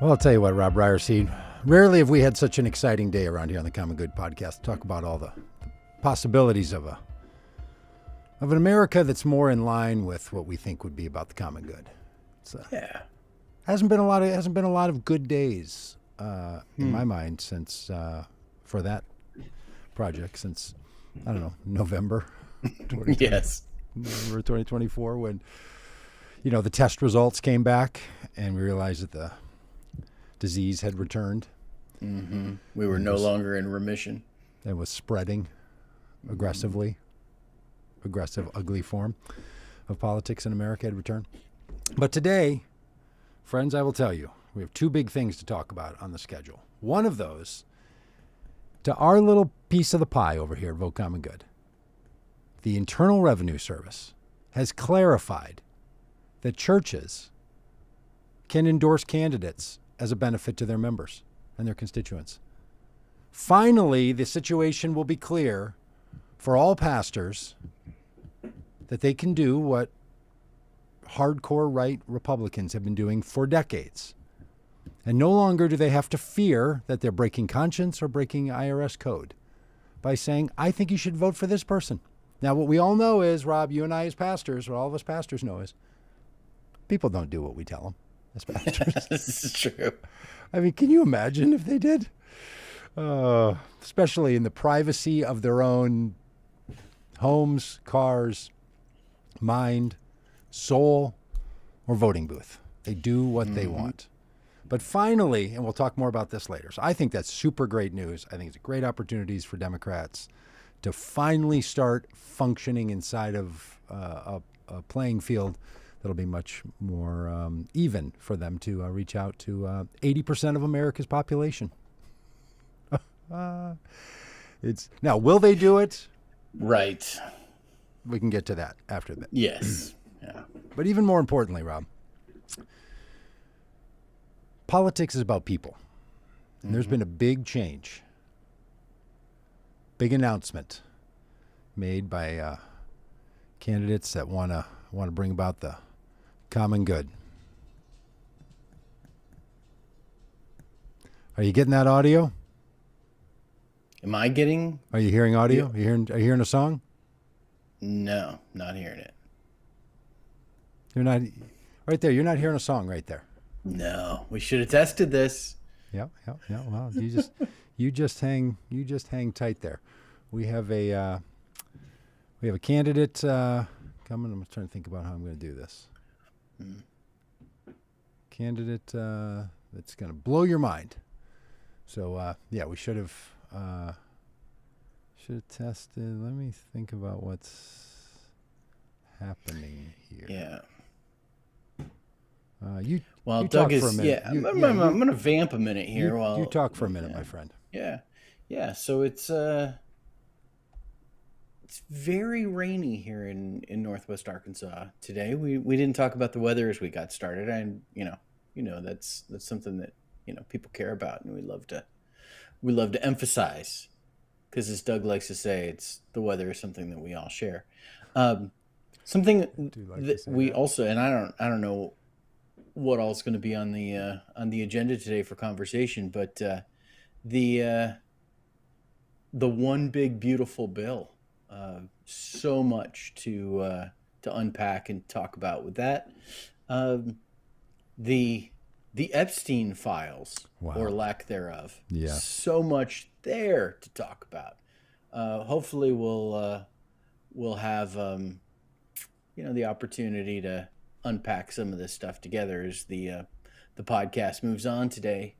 Well, I'll tell you what, Rob Ryerseed, rarely have we had such an exciting day around here on the Common Good podcast to talk about all the possibilities of an America that's more in line with what we think would be about the common good. It's, hasn't been a lot of good days in my mind since for that project since I don't know November. Yes, November 2024 when the test results came back and we realized that the disease had returned. Mm-hmm. We were no longer in remission. It was spreading aggressive, ugly form of politics in America had returned. But today, friends, I will tell you, we have two big things to talk about on the schedule. One of those, to our little piece of the pie over here at Vote Common Good, the Internal Revenue Service has clarified that churches can endorse candidates as a benefit to their members and their constituents. Finally, the situation will be clear for all pastors that they can do what hardcore right Republicans have been doing for decades. And no longer do they have to fear that they're breaking conscience or breaking IRS code by saying, I think you should vote for this person. Now, what we all know is, Rob, you and I as pastors, what all of us pastors know is, people don't do what we tell them as pastors. This is true. I mean, can you imagine if they did? Especially in the privacy of their own homes, cars, mind, soul, or voting booth. They do what they want. But finally, and we'll talk more about this later, so I think that's super great news. I think it's great opportunities for Democrats to finally start functioning inside of a playing field that'll be much more even for them to reach out to 80% of America's population. Now, will they do it? Right. We can get to that after that. Yes. Yeah. But even more importantly, Rob, politics is about people. And there's been a big change, big announcement made by candidates that want to bring about the common good. Are you getting that audio? Am I getting? Are you hearing audio? Are you hearing a song? No, not hearing it. You're not right there. You're not hearing a song right there. No, we should have tested this. Yeah. Well, you just hang tight there. We have a candidate coming. I'm trying to think about how I'm going to do this. Candidate that's going to blow your mind. So we should have tested. Let me think about what's happening here. Yeah. You Doug talk is. for a minute. Yeah, I'm going to vamp a minute here. You talk for a minute, my friend. Yeah. So it's very rainy here in Northwest Arkansas today. We didn't talk about the weather as we got started, and that's something that people care about, and we love to emphasize, because as Doug likes to say, it's the weather is something that we all share. Something that we also, and I don't know what all is going to be on the agenda today for conversation, but the one big beautiful bill. So much to unpack and talk about with that. The Epstein files, or lack thereof. Yeah. So much there to talk about. Hopefully we'll have the opportunity to unpack some of this stuff together as the podcast moves on today.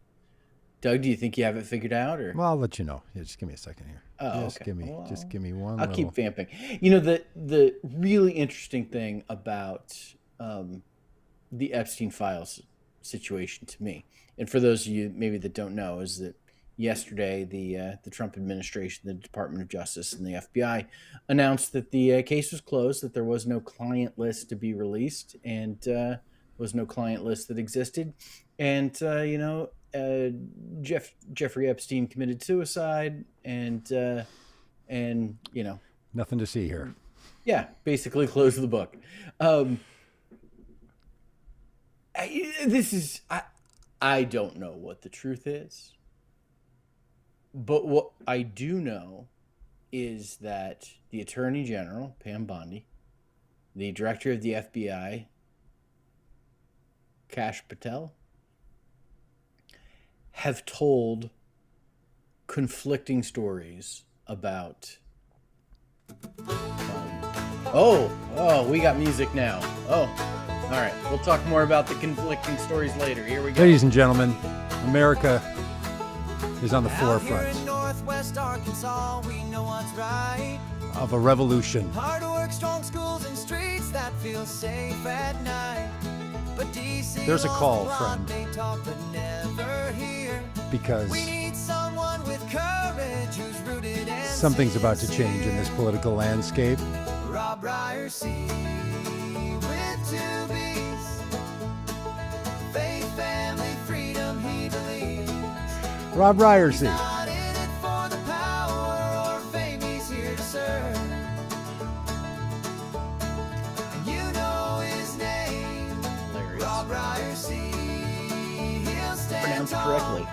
Doug, do you think you have it figured out, or? Well, I'll let you know. Yeah, just give me a second here. Oh, just okay. give me one. I'll keep vamping. The really interesting thing about the Epstein files situation to me, and for those of you maybe that don't know, is that yesterday the Trump administration, the Department of Justice, and the FBI announced that the case was closed, that there was no client list to be released, and was no client list that existed, and Jeffrey Epstein committed suicide, and nothing to see here. Yeah, basically close the book. I don't know what the truth is, but what I do know is that the Attorney General, Pam Bondi, the Director of the FBI, Kash Patel, have told conflicting stories about. We got music now. Oh, all right. We'll talk more about the conflicting stories later. Here we go. Ladies and gentlemen, America is on the Out here forefront in Northwest Arkansas, we know what's right. of a revolution. Hard work, strong schools, and streets that feel safe at night. But DC There's a lost call, the plot, friend. they talk but never hear. Because We need someone with courage who's rooted and something's about to change in this political landscape. Rob Ryerson with 2 B's. Faith, family, freedom, he believes. Rob Ryerson. Not in it for the power or fame, he's here to serve. And you know his name, Hilarious. Rob Ryerson. He'll stand Pronounced tall correctly.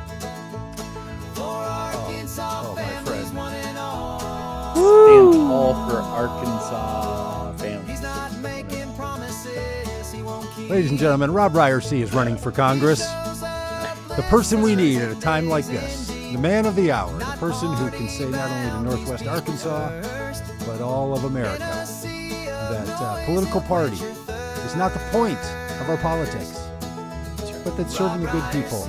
for Arkansas my families, friend. one and all. Stand tall for Arkansas He's families. not making promises he won't keep. Ladies and gentlemen, Rob Ryerson is running for Congress. The person we need at a time like this. The man of the hour. The person who can say not only to Northwest Arkansas, but all of America, that political party is not the point of our politics, but that serving the good people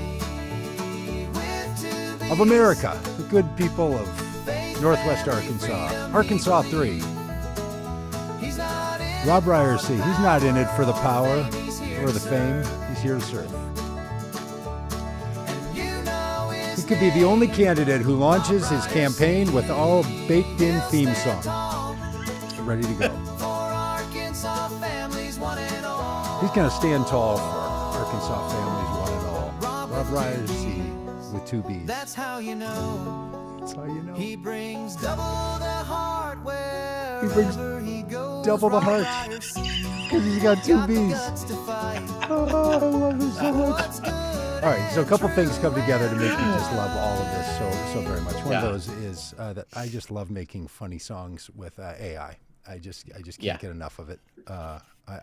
of America, the good people of Northwest Arkansas, Arkansas 3. Rob Ryerson, he's not in it for the power or the fame. He's here to serve. He could be the only candidate who launches his campaign with all baked-in theme song, ready to go. He's going to stand tall for Arkansas families, one and all. Rob Ryerson with 2 B's. That's how you know. That's how you know. He brings double the heart wherever He brings he goes. double the Rob heart. Ryerson Because he's got 2 got the B's. guts to fight. Oh, I love him so much. What's good All right, so a couple things come together to make me just love all of this so very much. One Yeah. of those is that I just love making funny songs with AI. I just can't Yeah. get enough of it.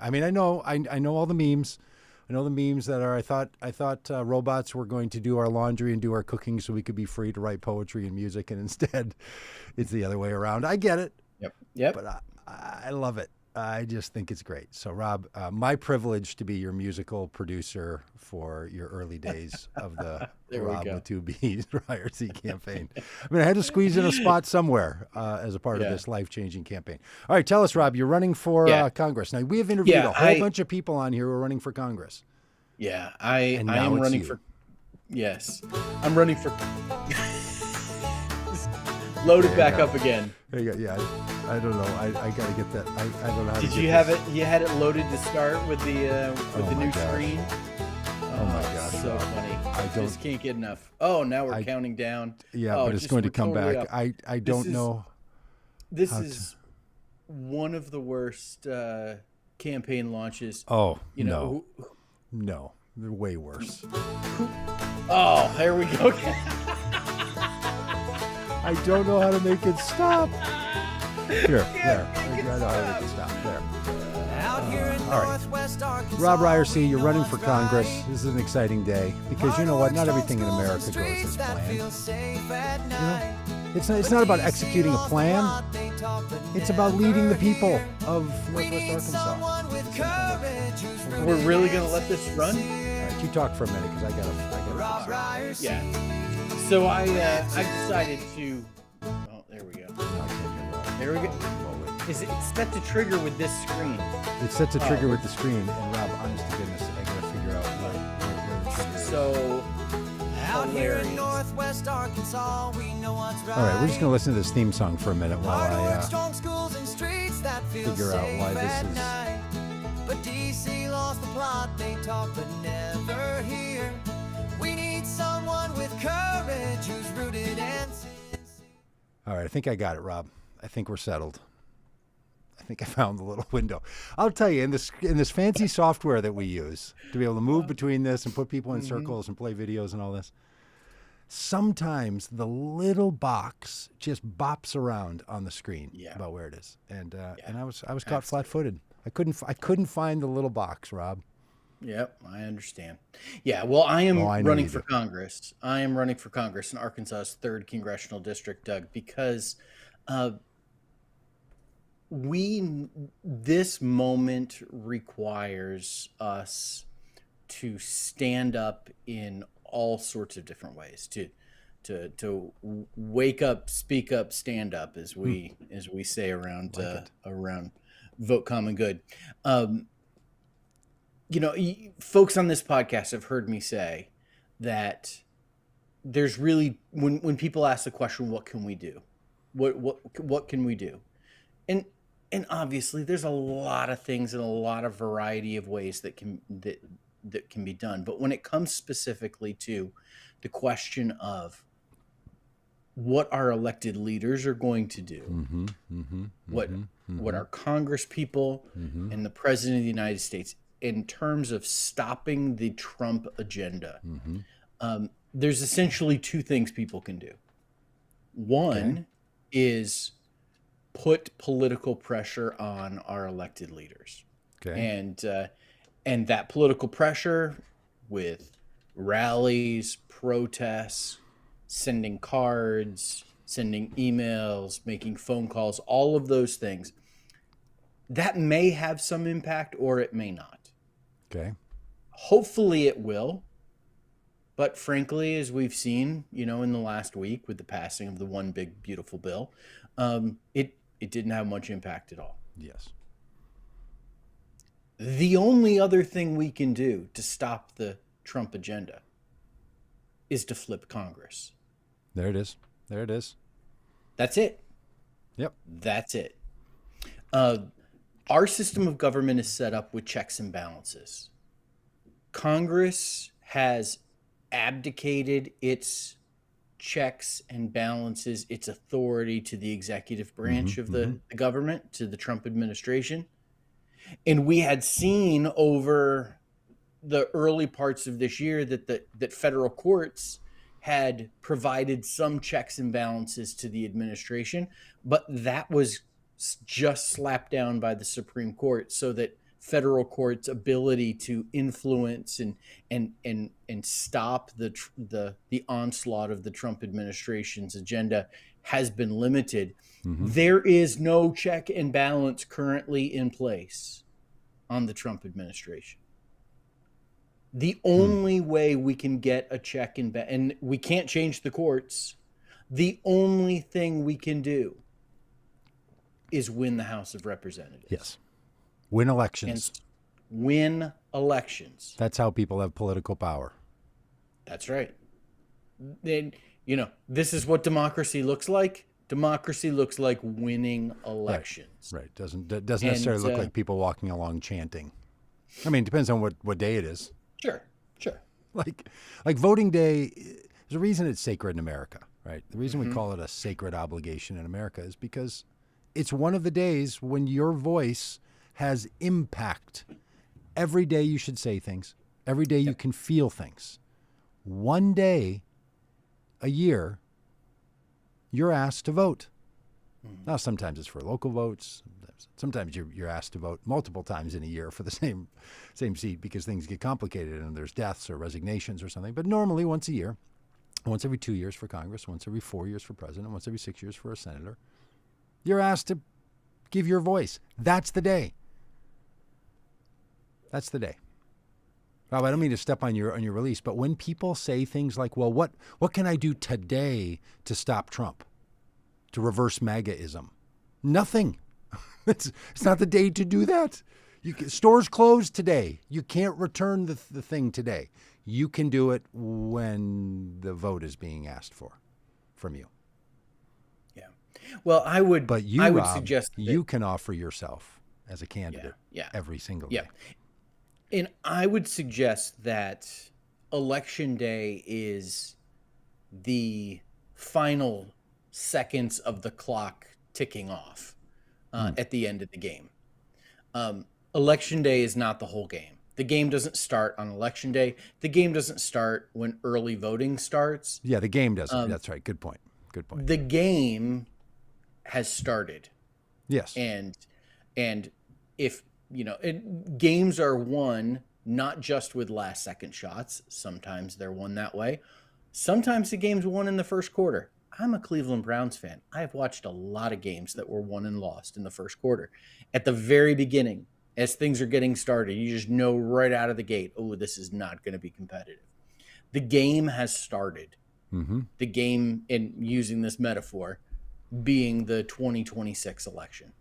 I mean, I know all the memes. I know the memes that are. I thought robots were going to do our laundry and do our cooking so we could be free to write poetry and music, and instead, it's the other way around. I get it, Yep. but I love it. I just think it's great. So, Rob, my privilege to be your musical producer for your early days of the There we Rob go. with 2 B's IRC campaign. I mean, I had to squeeze in a spot somewhere as a part of Yeah. this life-changing campaign. All right, tell us, Rob, you're running for Yeah. Congress. Now, we have interviewed Yeah, a whole I- bunch of people on here who are running for Congress. Yeah, I And now am it's running you. for. Yes, I'm running for. Load it back up again. There you go. Yeah, I don't know. I got to get that. I don't know how to Did get you this. have it? You had it loaded to start with the Oh my new gosh. screen. Oh my gosh, so Rob. funny! I don't- Just can't get enough. Oh, now we're I- counting down. Yeah, Oh, but it's just- going to we're come totally back. up. I don't is- know. This how is one of the worst campaign launches. Oh, You know. no. They're way worse. Oh, there we go. I don't know how to make it stop. Here, there. I know how to make it stop. There. Out here in all right. Northwest Arkansas. Rob Ryerson, you're we know running for what's Congress. right. This is an exciting day because you know what? Not everything in America goes as planned. It's not about executing a plan. It's about leading the people of Northwest Arkansas. We're really gonna let this run? All right, you talk for a minute because I gotta. Yeah. So I decided to. Oh, there we go. There we go. Is it it's set to trigger with this screen? It sets a trigger with the screen, and Rob, honest to goodness, I gotta figure out where the trigger is. So Out here in hilarious. Northwest Arkansas, we know what's right. All right, we're just gonna listen to this theme song for a minute while Hard work, I strong schools and streets that feel figure out safe why this at is- night. But DC lost the plot, they talk but never hear. We need someone with courage who's rooted and sincere. All right, I think I got it, Rob. I think we're settled. I think I found the little window. I'll tell you, in this fancy software that we use to be able to move between this and put people in circles and play videos and all this, sometimes the little box just bops around on the screen about where it is, and I was caught flat-footed. I couldn't find the little box, Rob. Yep, I understand. Yeah, well, I am I know running you for do. Congress. I am running for Congress in Arkansas's 3rd congressional district, Doug, because this moment requires us to stand up in all sorts of different ways, to wake up, speak up, stand up, as we say around around Vote Common Good. Folks on this podcast have heard me say that there's really, when people ask the question, what can we do? What can we do? And obviously there's a lot of things and a lot of variety of ways that can be done. But when it comes specifically to the question of what our elected leaders are going to do, what our Congress people and the President of the United States, in terms of stopping the Trump agenda, there's essentially 2 things people can do. One is put political pressure on our elected leaders. Okay. And that political pressure with rallies, protests, sending cards, sending emails, making phone calls, all of those things, that may have some impact or it may not. Okay. Hopefully it will. But frankly, as we've seen, in the last week with the passing of the One Big Beautiful Bill, it didn't have much impact at all. Yes. The only other thing we can do to stop the Trump agenda is to flip Congress. There it is. There it is. That's it. Yep. That's it. Our system of government is set up with checks and balances. Congress has abdicated its checks and balances, its authority to the executive branch of the government, to the Trump administration. And we had seen over the early parts of this year that federal courts had provided some checks and balances to the administration, but that was just slapped down by the Supreme Court, so that federal courts' ability to influence and stop the onslaught of the Trump administration's agenda has been limited. There is no check and balance currently in place on the Trump administration. The only way we can get a check and we can't change the courts. The only thing we can do is win the House of Representatives. Yes. Win elections. And win elections. That's how people have political power. That's right. Then, this is what democracy looks like. Democracy looks like winning elections. Right. Doesn't necessarily look like people walking along chanting. I mean, it depends on what day it is. Sure. Like voting day, there's a reason it's sacred in America, right? The reason we call it a sacred obligation in America is because it's one of the days when your voice has impact. Every day you should say things. Every day you can feel things. One day a year, you're asked to vote. Now, sometimes it's for local votes. Sometimes you're asked to vote multiple times in a year for the same seat because things get complicated and there's deaths or resignations or something. But normally once a year, once every 2 years for Congress, once every 4 years for president, once every 6 years for a senator, you're asked to give your voice. That's the day. That's the day. Rob, I don't mean to step on your release, but when people say things like, well, what can I do today to stop Trump, to reverse MAGAism? Nothing. It's not the day to do that. Stores closed today. You can't return the thing today. You can do it when the vote is being asked for from you. Yeah. Well, I would Rob, suggest that you can offer yourself as a candidate every single day. And I would suggest that Election Day is the final seconds of the clock ticking off. at the end of the game. Election day is not the whole game. The game doesn't start on election day. The game doesn't start when early voting starts. Yeah, the game doesn't. That's right. Good point. Good point. The game has started. Yes. And if, games are won not just with last second shots. Sometimes they're won that way. Sometimes the game's won in the first quarter. I'm a Cleveland Browns fan. I've watched a lot of games that were won and lost in the first quarter. At the very beginning, as things are getting started, you just know right out of the gate, oh, this is not going to be competitive. The game has started. Mm-hmm. The game, and using this metaphor, being the 2026 election.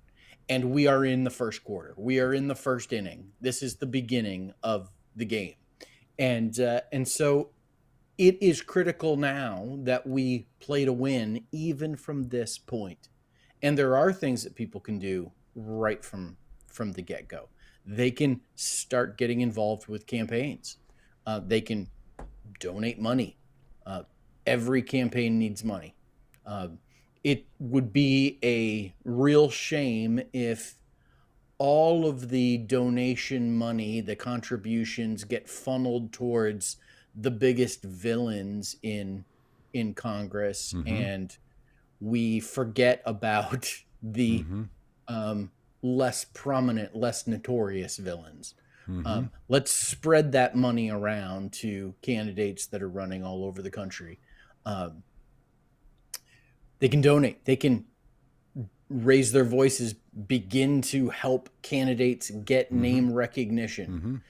And we are in the first quarter. We are in the first inning. This is the beginning of the game. And so it is critical now that we play to win even from this point. And there are things that people can do right from the get-go. They can start getting involved with campaigns. They can donate money. Every campaign needs money. It would be a real shame if all of the donation money, the contributions, get funneled towards the biggest villains in Congress, and we forget about the less prominent, less notorious villains. Let's spread that money around to candidates that are running all over the country. They can donate. They can raise their voices, begin to help candidates get name recognition.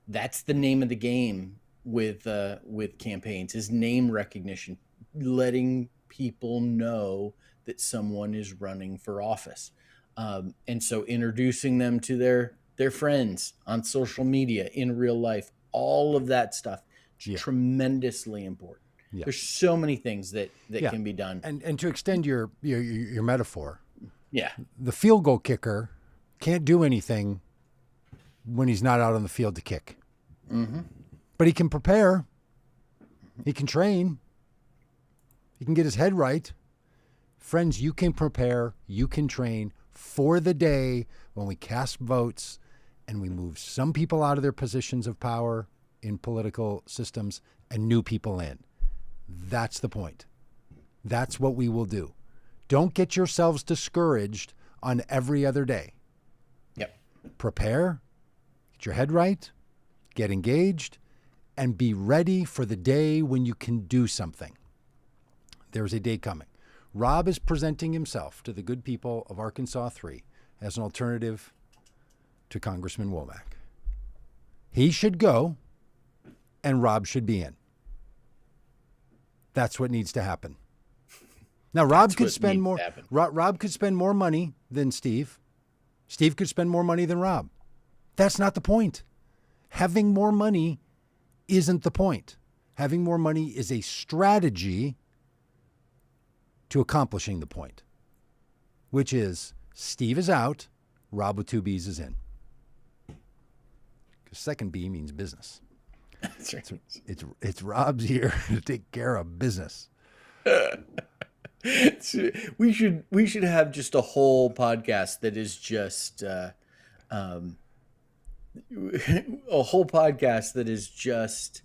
That's the name of the game with campaigns, is name recognition, letting people know that someone is running for office. And so introducing them to their friends on social media, in real life, all of that stuff is tremendously important. Yeah. There's so many things that can be done. And to extend your metaphor, the field goal kicker can't do anything when he's not out on the field to kick. But he can prepare. He can train. He can get his head right. Friends, you can prepare. You can train for the day when we cast votes and we move some people out of their positions of power in political systems and new people in. That's the point. That's what we will do. Don't get yourselves discouraged on every other day. Prepare, get your head right, get engaged, and be ready for the day when you can do something. There's a day coming. Rob is presenting himself to the good people of Arkansas 3 as an alternative to Congressman Womack. He should go, and Rob should be in. That's what needs to happen. Now, Rob could spend more. Rob could spend more money than Steve. Steve could spend more money than Rob. That's not the point. Having more money isn't the point. Having more money is a strategy to accomplishing the point, which is Steve is out, Rob with 2 B's is in. Because second B means business. That's right. It's Rob's here to take care of business. We should have just a whole podcast that is just a whole podcast that is just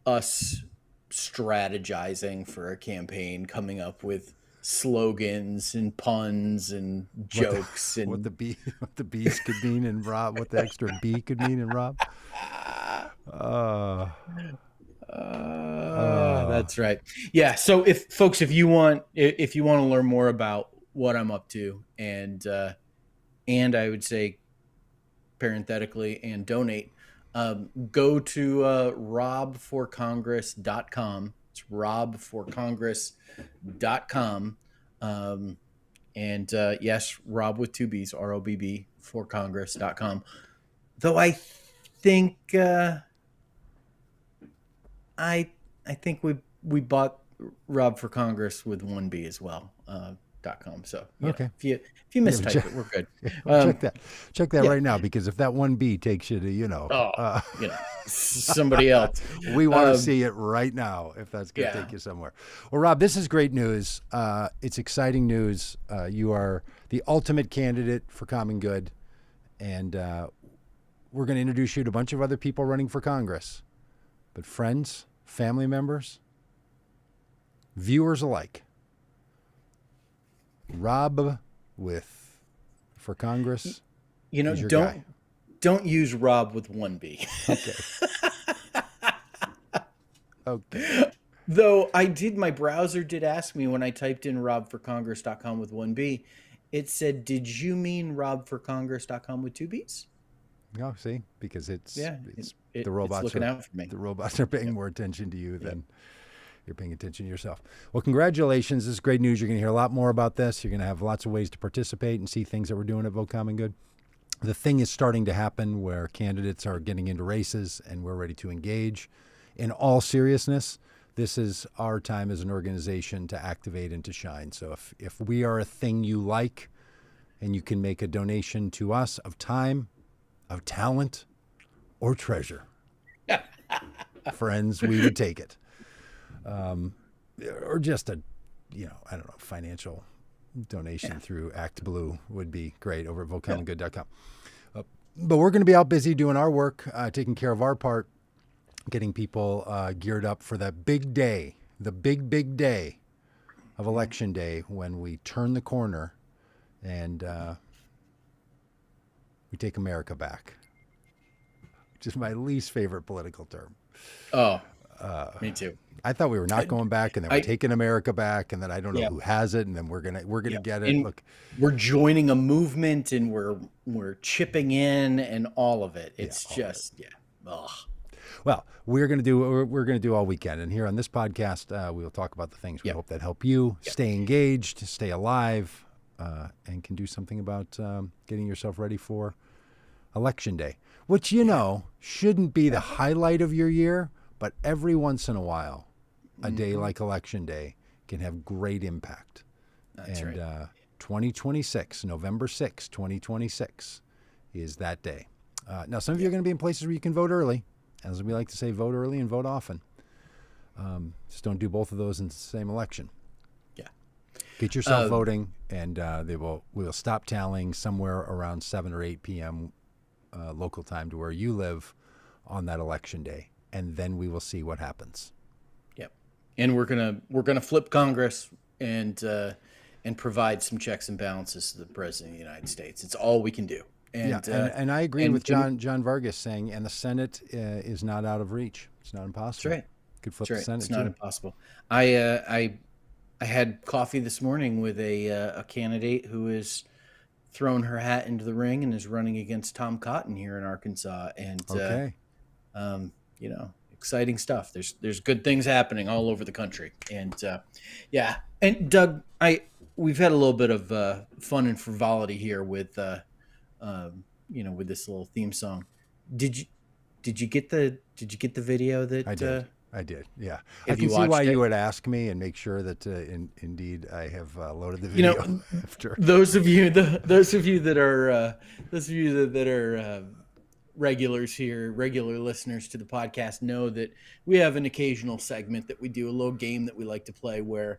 us strategizing for a campaign, coming up with slogans and puns and jokes what the B's could mean in Rob, what the extra B could mean in Rob. That's right. Yeah. So if you want to learn more about what I'm up to, and I would say parenthetically, and donate, go to robforcongress.com. It's robforcongress.com. Yes, Rob with 2 B's, ROBB for Congress.com. Though I think I think we bought Rob for Congress with 1 B as well. .com. So Okay. if you mistype check- it, we're good. Check that yeah. right now, because if that 1B takes you to, Somebody else. we want to see it right now if that's going to Yeah. take you somewhere. Well, Rob, this is great news. It's exciting news. You are the ultimate candidate for common good, and we're going to introduce you to a bunch of other people running for Congress. But friends, family members, viewers alike, Rob for Congress. is your guy. Don't use Rob with 1B. Okay. Though my browser did ask me when I typed in robforcongress.com with 1B, it said, "Did you mean robforcongress.com with 2Bs?" No, see, because it's the robots it's looking out for me. The robots are paying more attention to you than you're paying attention to yourself. Well, congratulations. This is great news. You're going to hear a lot more about this. You're going to have lots of ways to participate and see things that we're doing at Vote Common Good. The thing is starting to happen where candidates are getting into races and we're ready to engage. In all seriousness, this is our time as an organization to activate and to shine. So if we are a thing you like and you can make a donation to us of time, of talent, or treasure, friends, we would take it. Or just a, financial donation through Act Blue would be great over at votecommongood.com. But we're going to be out busy doing our work, taking care of our part, getting people geared up for that big day, the big day of Election Day, when we turn the corner and we take America back, which is my least favorite political term. Oh, me too. I thought we were not going back, and then we're taking America back, and then I don't know who has it, and then we're gonna get it. And look, we're joining a movement, and we're chipping in, and all of it. It's Ugh. Well, we're gonna do all weekend, and here on this podcast, we will talk about the things we hope that help you stay engaged, stay alive, and can do something about getting yourself ready for Election Day, which shouldn't be the highlight of your year, but every once in a while, a day like Election Day can have great impact. That's right. 2026, November 6, 2026 is that day. Now, some of you are going to be in places where you can vote early. As we like to say, vote early and vote often. Just don't do both of those in the same election. Yeah. Get yourself voting, and we will stop tallying somewhere around 7 or 8 p.m. Local time to where you live on that Election Day, and then we will see what happens. Yep. And we're gonna flip Congress and provide some checks and balances to the President of the United States. It's all we can do. And I agree with John Vargas saying, and the Senate is not out of reach. It's not impossible. That's right. Could flip That's right. the Senate. It's not impossible. I had coffee this morning with a candidate who is thrown her hat into the ring and is running against Tom Cotton here in Arkansas. And exciting stuff. There's good things happening all over the country. And And Doug, we've had a little bit of fun and frivolity here with with this little theme song. Did you get the video that I did. Yeah. Have I can you see why watched it? you would ask me and make sure that indeed I have loaded the video after. Those of you that are regulars here, regular listeners to the podcast, know that we have an occasional segment that we do, a little game that we like to play, where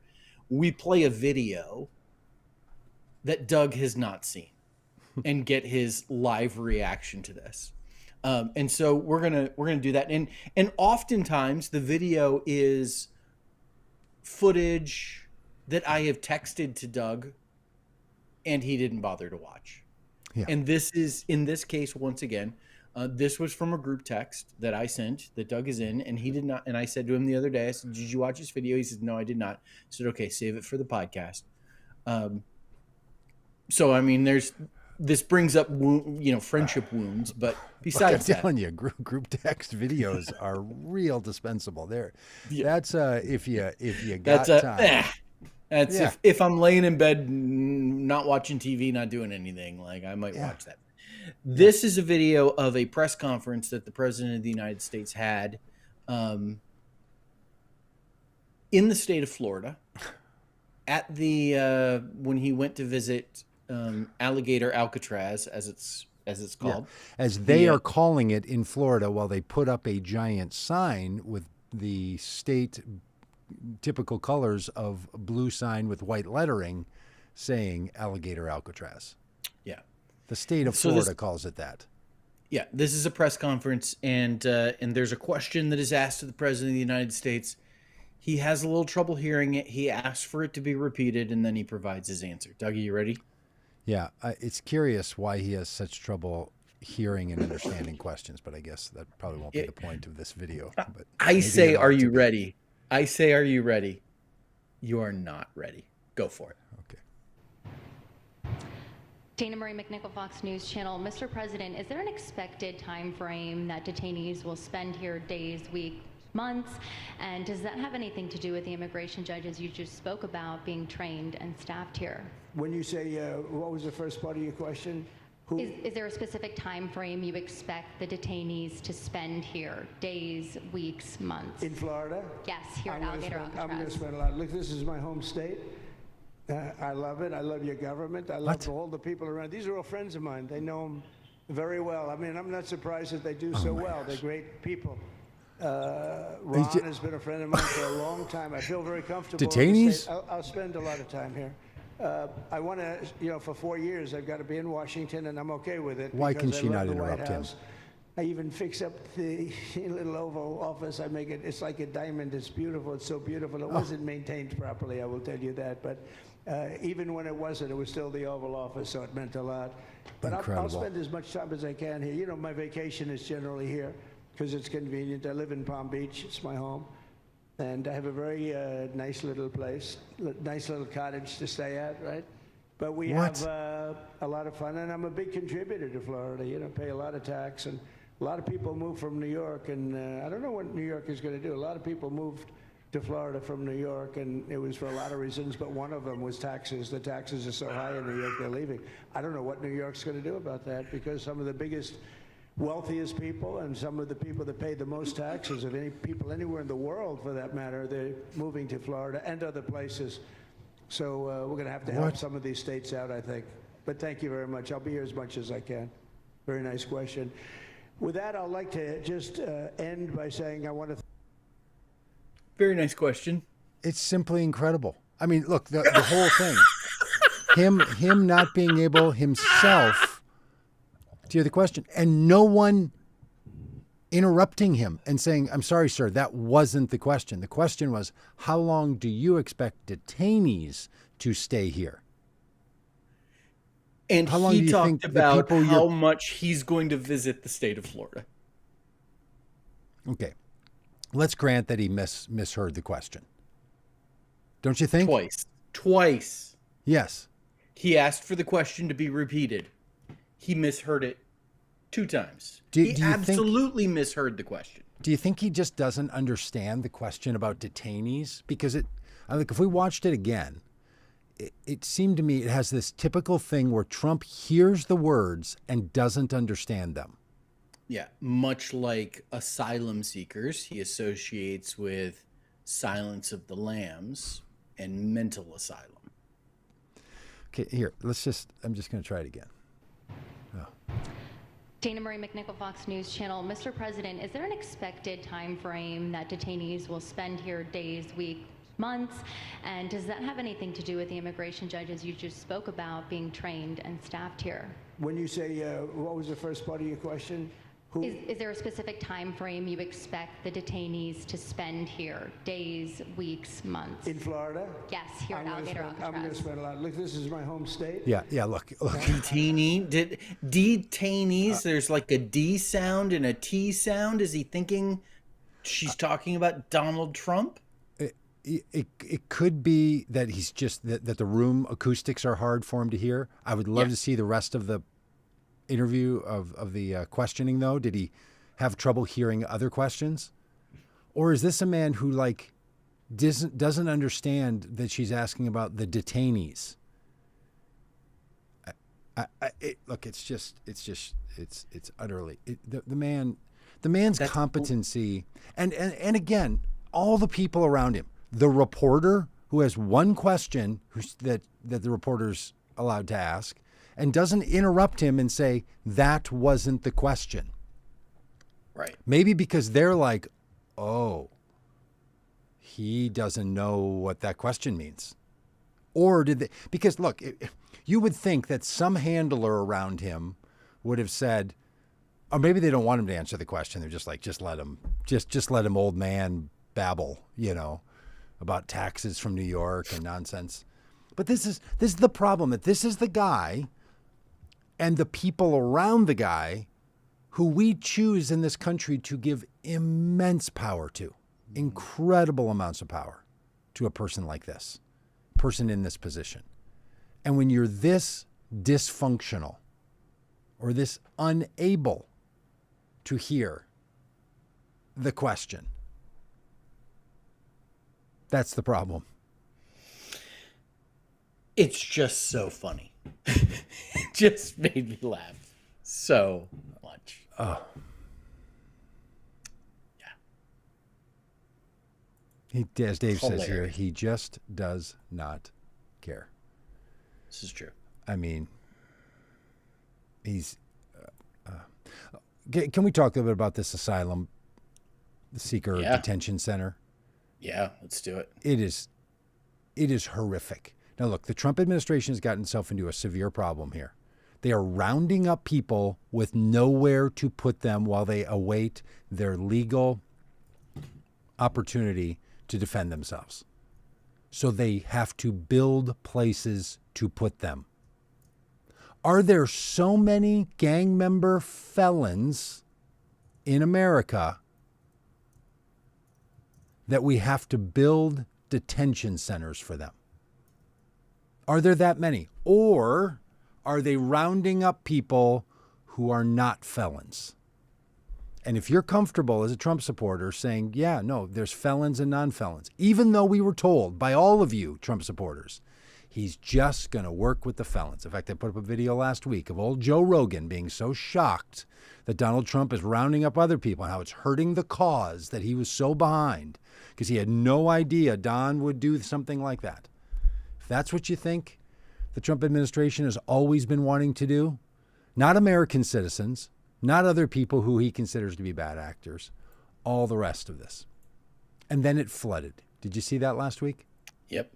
we play a video that Doug has not seen and get his live reaction to this. And so we're gonna do that. And oftentimes the video is footage that I have texted to Doug and he didn't bother to watch. Yeah. And this is, in this case, once again, this was from a group text that I sent that Doug is in, and he did not. And I said to him the other day, I said, "Did you watch this video?" He said, "No, I did not." I said, "Okay, save it for the podcast." So, I mean, this brings up, friendship wounds, but besides I'm telling you, group text videos are real dispensable. That's if you got time. That's if I'm laying in bed, not watching TV, not doing anything, like I might watch that. This is a video of a press conference that the President of the United States had in the state of Florida at the when he went to visit Alligator Alcatraz, as it's called, as they are calling it in Florida, while they put up a giant sign with the state typical colors of a blue sign with white lettering saying Alligator Alcatraz. Yeah. The state of Florida calls it that. Yeah, this is a press conference, and there's a question that is asked to the President of the United States. He has a little trouble hearing it. He asks for it to be repeated, and then he provides his answer. Dougie, you ready? Yeah, it's curious why he has such trouble hearing and understanding questions, but I guess that probably won't be the point of this video. But I say, are you ready? I say, are you ready? You are not ready. Go for it. Okay. Dana Marie McNichol, Fox News Channel. Mr. President, is there an expected time frame that detainees will spend here, days, weeks, months? And does that have anything to do with the immigration judges you just spoke about being trained and staffed here? When you say, what was the first part of your question? Is there a specific time frame you expect the detainees to spend here, days, weeks, months? In Florida? Yes, here at Alligator Alcatraz. I'm going to spend a lot. Look, this is my home state. I love it. I love your government. I love all the people around. These are all friends of mine. They know them very well. I mean, I'm not surprised that they do so well. They're great people. Ron has been a friend of mine for a long time. I feel very comfortable. Detainees? I'll spend a lot of time here. I want to, for 4 years, I've got to be in Washington, and I'm okay with it. Why can because she I love not the interrupt White him? House. I even fix up the little Oval Office. I make it, it's like a diamond. It's beautiful. It's so beautiful. It wasn't maintained properly, I will tell you that. But even when it wasn't, it was still the Oval Office, so it meant a lot. But I'll spend as much time as I can here. You know, my vacation is generally here because it's convenient. I live in Palm Beach. It's my home. And I have a very nice little place, nice little cottage to stay at, right? But we have a lot of fun, and I'm a big contributor to Florida. Pay a lot of tax, and a lot of people move from New York, and I don't know what New York is going to do. A lot of people moved to Florida from New York, and it was for a lot of reasons, but one of them was taxes. The taxes are so high in New York, they're leaving. I don't know what New York's going to do about that, because some of the biggest, wealthiest people and some of the people that pay the most taxes of any people anywhere in the world, for that matter, they're moving to Florida and other places. So we're going to have to help some of these states out, I think. But thank you very much. I'll be here as much as I can. Very nice question. With that, I'd like to just end by saying I want to... Very nice question. It's simply incredible. I mean, look, the whole thing. Him not being able himself to hear the question, and no one interrupting him and saying, I'm sorry, sir, that wasn't the question. The question was, how long do you expect detainees to stay here? And how long he do you talked think about how much he's going to visit the state of Florida. Okay. Let's grant that he misheard the question. Don't you think? Twice. Yes. He asked for the question to be repeated. He misheard it 2 times. He absolutely misheard the question. Do you think he just doesn't understand the question about detainees? Because if we watched it again, it seemed to me it has this typical thing where Trump hears the words and doesn't understand them. Yeah, much like asylum seekers, he associates with Silence of the Lambs and mental asylum. Okay, here, I'm just going to try it again. Oh. Dana Marie McNichol, Fox News Channel. Mr. President, is there an expected time frame that detainees will spend here, days, weeks, months? And does that have anything to do with the immigration judges you just spoke about being trained and staffed here? When you say, what was the first part of your question? Is there a specific time frame you expect the detainees to spend here, days, weeks, months? In Florida? Yes, here at Alligator Alcatraz. I'm going to spend a lot. Look, this is my home state. Yeah, look. Detainees, there's like a D sound and a T sound. Is he thinking she's talking about Donald Trump? It could be that he's just, that the room acoustics are hard for him to hear. I would love to see the rest of the interview of the questioning, though. Did he have trouble hearing other questions? Or is this a man who doesn't understand that she's asking about the detainees? Look, it's utterly the man's competency, and again, all the people around him, the reporter who has one question that the reporter's allowed to ask and doesn't interrupt him and say, that wasn't the question. Right. Maybe because they're like, oh, he doesn't know what that question means. Or did they? Because look, you would think that some handler around him would have said, or maybe they don't want him to answer the question. They're just like, just let him old man babble, about taxes from New York and nonsense. But this is the problem, that this is the guy and the people around the guy who we choose in this country to give immense power to, incredible amounts of power to a person like this, person in this position. And when you're this dysfunctional or this unable to hear the question, that's the problem. It's just so funny. It just made me laugh so much. Oh. Yeah. As Dave says here, Hilarious. he just does not care. This is true. I mean, he's... can we talk a little bit about this asylum seeker detention center? Yeah, let's do it. It is horrific. Now, look, the Trump administration has gotten itself into a severe problem here. They are rounding up people with nowhere to put them while they await their legal opportunity to defend themselves. So they have to build places to put them. Are there so many gang member felons in America that we have to build detention centers for them? Are there that many? Or are they rounding up people who are not felons? And if you're comfortable as a Trump supporter saying, yeah, no, there's felons and non-felons, even though we were told by all of you Trump supporters, he's just going to work with the felons. In fact, I put up a video last week of old Joe Rogan being so shocked that Donald Trump is rounding up other people and how it's hurting the cause that he was so behind because he had no idea Don would do something like that. If that's what you think the Trump administration has always been wanting to do, not American citizens, not other people who he considers to be bad actors, all the rest of this. And then it flooded. Did you see that last week? Yep.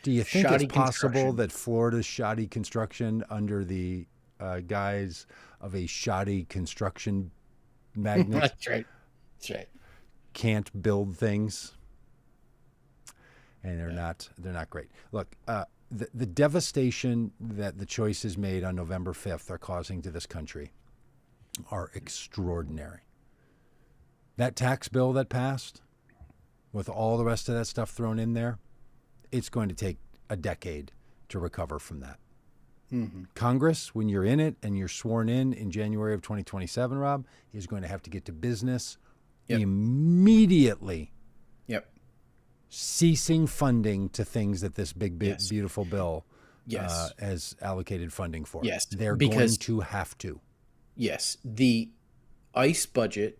Do you think Shoddy it's possible construction. that Florida's shoddy construction under the guise of a shoddy construction magnate That's right. That's right. can't build things? And they're not great. Look, the devastation that the choices made on November 5th are causing to this country are extraordinary. That tax bill that passed, with all the rest of that stuff thrown in there, it's going to take a decade to recover from that. Mm-hmm. Congress, when you're in it and you're sworn in January of 2027, Rob, is going to have to get to business immediately. Yep. Ceasing funding to things that this big, beautiful bill Yes. has allocated funding for. Yes, They're because- going to have to. Yes. The ICE budget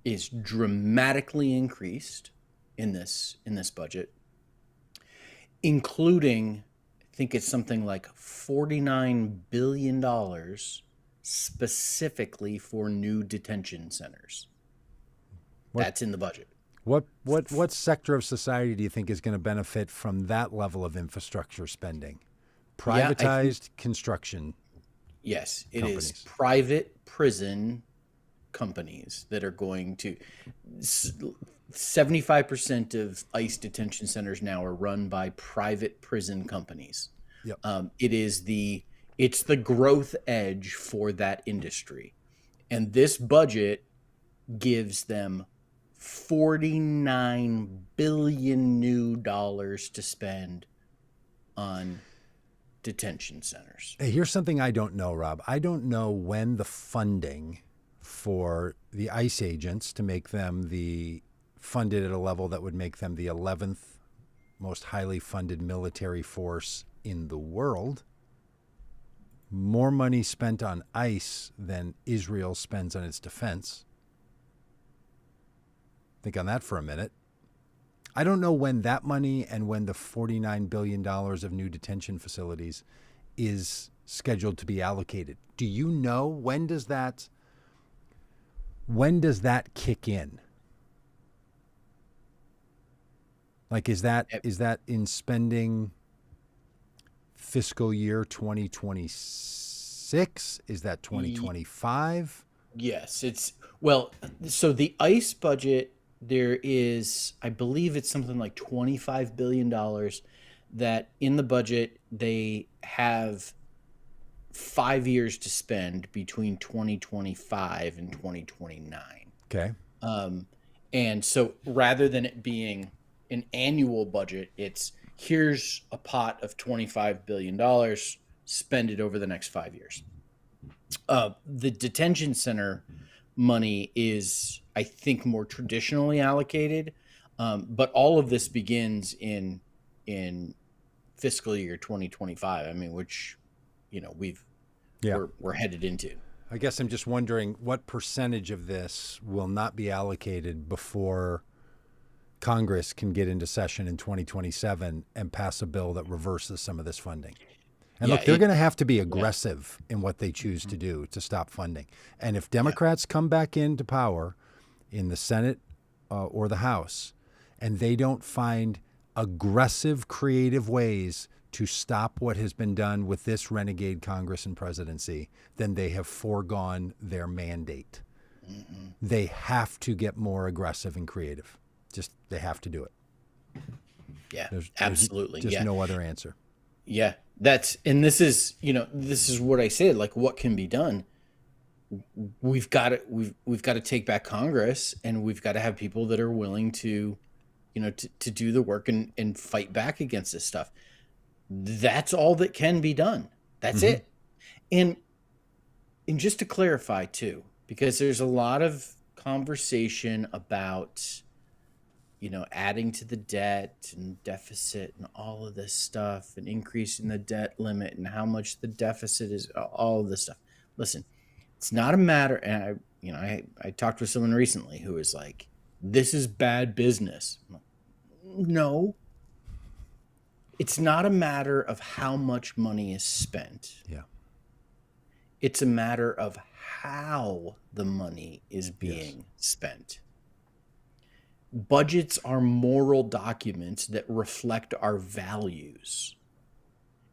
is dramatically increased in this budget, including, I think it's something like $49 billion specifically for new detention centers. That's in the budget. What sector of society do you think is going to benefit from that level of infrastructure spending? Privatized construction. Yes, it companies. is private prison companies that are going to 75% of ICE detention centers now are run by private prison companies. Yep. It's the growth edge for that industry. And this budget gives them $49 billion new dollars to spend on detention centers. Hey, here's something I don't know, Rob. I don't know when the funding for the ICE agents to make them funded at a level that would make them the 11th most highly funded military force in the world. More money spent on ICE than Israel spends on its defense. Think on that for a minute. I don't know when that money and when the $49 billion of new detention facilities is scheduled to be allocated. Do you know when does that kick in? Like, is that in spending fiscal year 2026? Is that 2025? Yes, well, so the ICE budget, there is, I believe it's something like $25 billion that in the budget they have 5 years to spend between 2025 and 2029. Okay. And so rather than it being an annual budget, it's here's a pot of $25 billion, spend it over the next 5 years. The detention center money is, I think, more traditionally allocated, but all of this begins in fiscal year 2025. I mean, which, we're headed into. I guess I'm just wondering what percentage of this will not be allocated before Congress can get into session in 2027 and pass a bill that reverses some of this funding. And look, they're going to have to be aggressive in what they choose to do to stop funding. And if Democrats come back into power in the Senate or the House, and they don't find aggressive, creative ways to stop what has been done with this renegade Congress and presidency, then they have foregone their mandate. Mm-hmm. They have to get more aggressive and creative. They have to do it. Yeah, absolutely. There's just no other answer. Yeah, this is what I said, like what can be done. We've got to take back Congress, and we've got to have people that are willing to do the work and fight back against this stuff. That's all that can be done. That's it. And just to clarify too, because there's a lot of conversation about adding to the debt and deficit and all of this stuff and increasing the debt limit and how much the deficit is, all of this stuff. Listen, it's not a matter. And I talked with someone recently who was like, this is bad business. No, it's not a matter of how much money is spent. Yeah. It's a matter of how the money is being spent. Budgets are moral documents that reflect our values.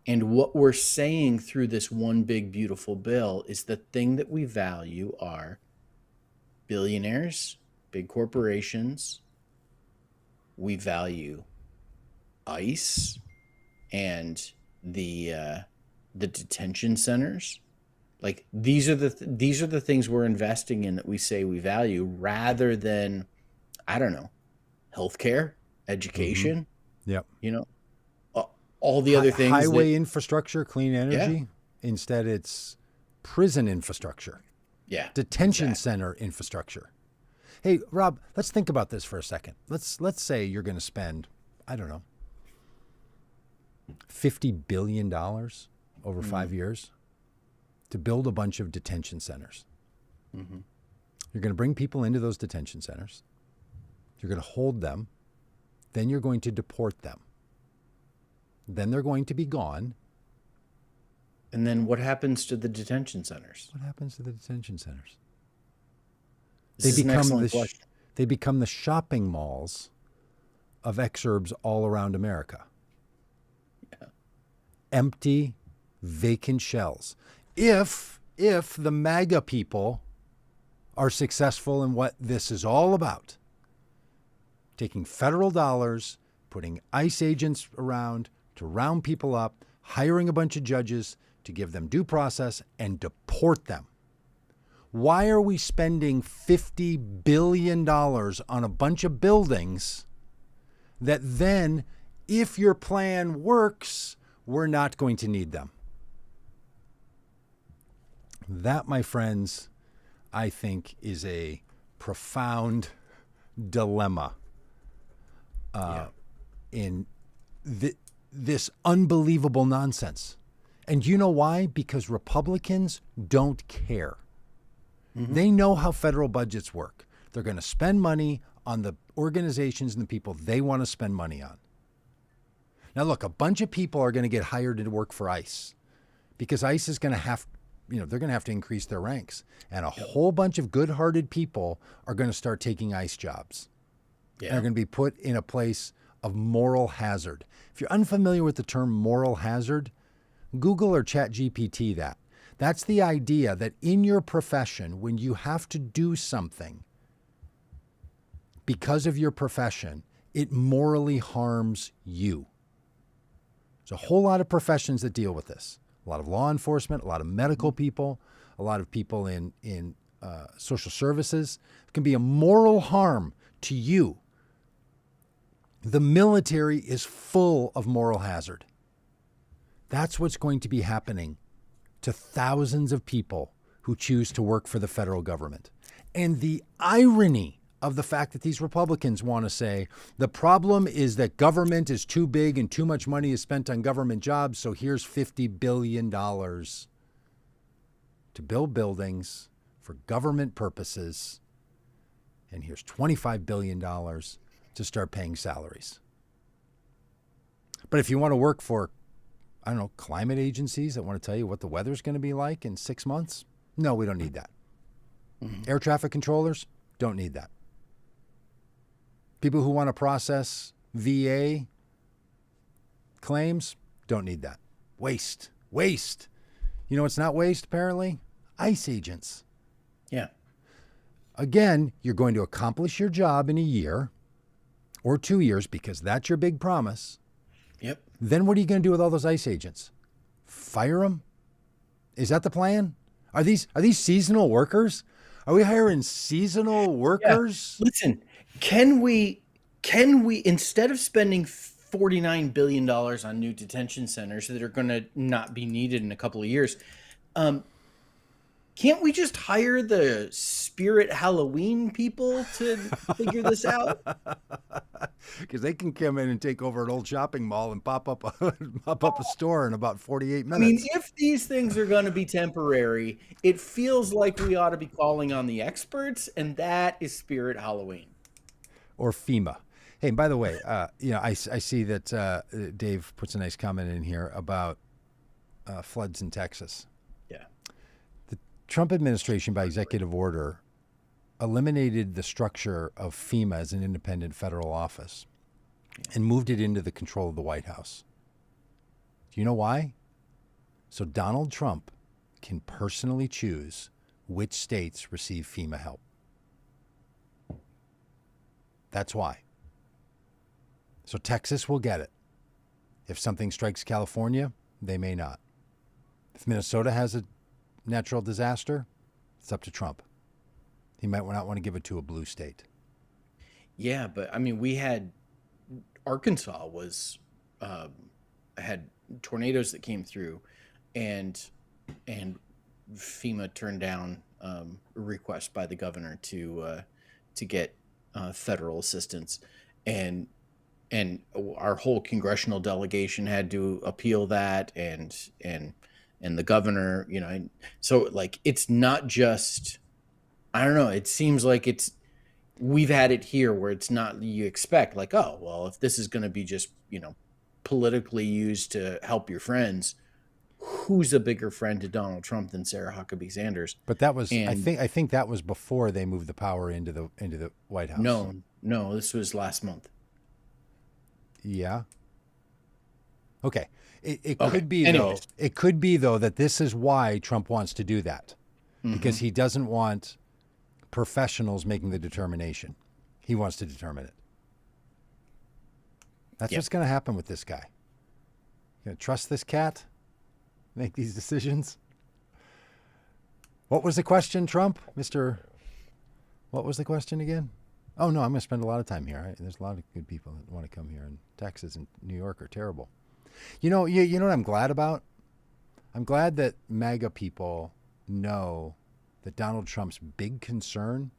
And what we're saying through this one big, beautiful bill is the thing that we value are billionaires, big corporations. We value ICE and the detention centers. Like these are the things we're investing in that we say we value, rather than, I don't know, healthcare, education. Yep. All the other things. Highway infrastructure, clean energy. Yeah. Instead, it's prison infrastructure. Yeah. Detention center infrastructure. Hey, Rob, let's think about this for a second. Let's say you're going to spend, I don't know, $50 billion over 5 years to build a bunch of detention centers. Mm-hmm. You're going to bring people into those detention centers. You're going to hold them. Then you're going to deport them. Then they're going to be gone. And then what happens to the detention centers? What happens to the detention centers? This is an excellent question. They become the shopping malls of exurbs all around America. Yeah. Empty, vacant shells. If the MAGA people are successful in what this is all about, taking federal dollars, putting ICE agents around to round people up, hiring a bunch of judges to give them due process and deport them. Why are we spending $50 billion on a bunch of buildings that then, if your plan works, we're not going to need them? That, my friends, I think is a profound dilemma in this unbelievable nonsense. And you know why? Because Republicans don't care. Mm-hmm. They know how federal budgets work. They're going to spend money on the organizations and the people they want to spend money on. Now, look, a bunch of people are going to get hired to work for ICE because ICE is going to have, they're going to have to increase their ranks. And a whole bunch of good-hearted people are going to start taking ICE jobs. Yeah. And are going to be put in a place of moral hazard. If you're unfamiliar with the term moral hazard, Google or ChatGPT that. That's the idea that in your profession, when you have to do something because of your profession, it morally harms you. There's a whole lot of professions that deal with this. A lot of law enforcement, a lot of medical people, a lot of people in social services. It can be a moral harm to you. The military is full of moral hazard. That's what's going to be happening to thousands of people who choose to work for the federal government. And the irony of the fact that these Republicans want to say the problem is that government is too big and too much money is spent on government jobs, so here's $50 billion to build buildings for government purposes, and here's $25 billion to start paying salaries. But if you want to work for, I don't know, climate agencies that want to tell you what the weather's going to be like in 6 months, no, we don't need that. Air traffic controllers, don't need that. People who want to process VA claims, don't need that. Waste. You know what's not waste, apparently? ICE agents. Yeah. Again, you're going to accomplish your job in a year or 2 years because that's your big promise. Yep. Then what are you going to do with all those ICE agents? Fire them? Is that the plan? Are these seasonal workers? Are we hiring seasonal workers? Yeah. Listen, can we instead of spending $49 billion on new detention centers that are going to not be needed in a couple of years, can't we just hire the Spirit Halloween people to figure this out? Because they can come in and take over an old shopping mall and pop up a store in about 48 minutes. I mean, if these things are going to be temporary, it feels like we ought to be calling on the experts, and that is Spirit Halloween. Or FEMA. Hey, and by the way, I see that Dave puts a nice comment in here about floods in Texas. Yeah. The Trump administration, by executive order, eliminated the structure of FEMA as an independent federal office and moved it into the control of the White House. Do you know why? So Donald Trump can personally choose which states receive FEMA help. That's why. So Texas will get it. If something strikes California, they may not. If Minnesota has a natural disaster, it's up to Trump. He might not want to give it to a blue state. Yeah, but I mean, we had Arkansas had tornadoes that came through, and FEMA turned down a request by the governor to get federal assistance, and our whole congressional delegation had to appeal that, and the governor, so like it's not just. I don't know. It seems like we've had it here where it's not, you expect like, oh, well, if this is going to be just, politically used to help your friends, who's a bigger friend to Donald Trump than Sarah Huckabee Sanders? But that was, I think that was before they moved the power into the White House. No, this was last month. Yeah. Okay. It Okay. could be Anyways. though. It could be though that this is why Trump wants to do that, because he doesn't want professionals making the determination. He wants to determine it. That's what's going to happen with this guy. You going to trust this cat? Make these decisions? What was the question, Trump? What was the question again? Oh, no, I'm going to spend a lot of time here. There's a lot of good people that want to come here, and Texas and New York are terrible. You know what I'm glad about? I'm glad that MAGA people know that Donald Trump's big concern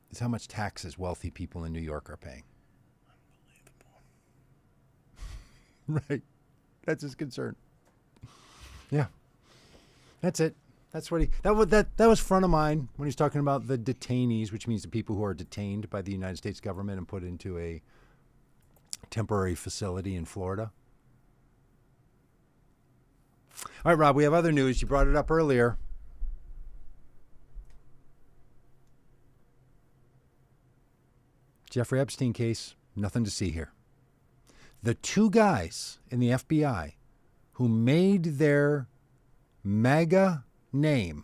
is how much taxes wealthy people in New York are paying. Unbelievable. Right. That's his concern. Yeah. That's it. That's what that was front of mind when he's talking about the detainees, which means the people who are detained by the United States government and put into a temporary facility in Florida. All right, Rob, we have other news. You brought it up earlier. Jeffrey Epstein case, nothing to see here. The two guys in the FBI who made their MAGA name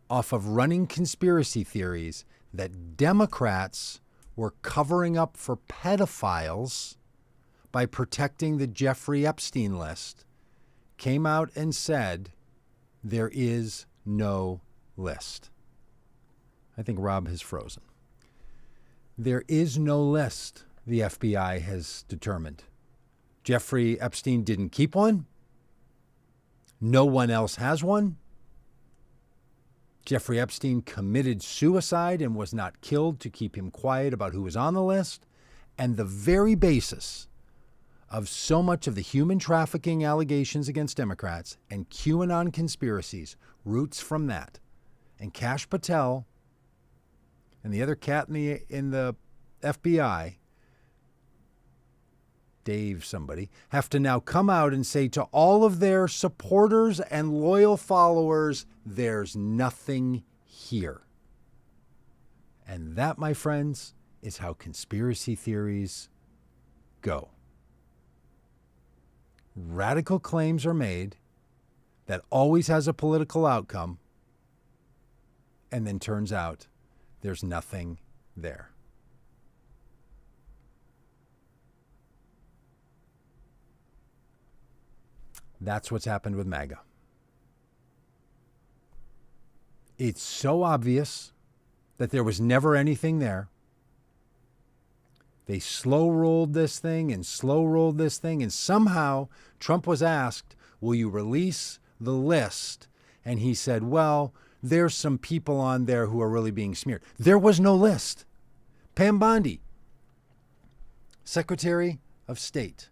off of running conspiracy theories that Democrats were covering up for pedophiles by protecting the Jeffrey Epstein list came out and said there is no list. I think Rob has frozen. There is no list, the FBI has determined. Jeffrey Epstein didn't keep one. No one else has one. Jeffrey Epstein committed suicide and was not killed to keep him quiet about who was on the list. And the very basis of so much of the human trafficking allegations against Democrats and QAnon conspiracies roots from that. And Kash Patel and the other cat in the FBI, Dave somebody, have to now come out and say to all of their supporters and loyal followers, there's nothing here. And that, my friends, is how conspiracy theories go. Radical claims are made that always has a political outcome, and then turns out there's nothing there. That's what's happened with MAGA. It's so obvious that there was never anything there. They slow-rolled this thing, and somehow Trump was asked, will you release the list? And he said, well, there's some people on there who are really being smeared. There was no list. Pam Bondi, Secretary of State,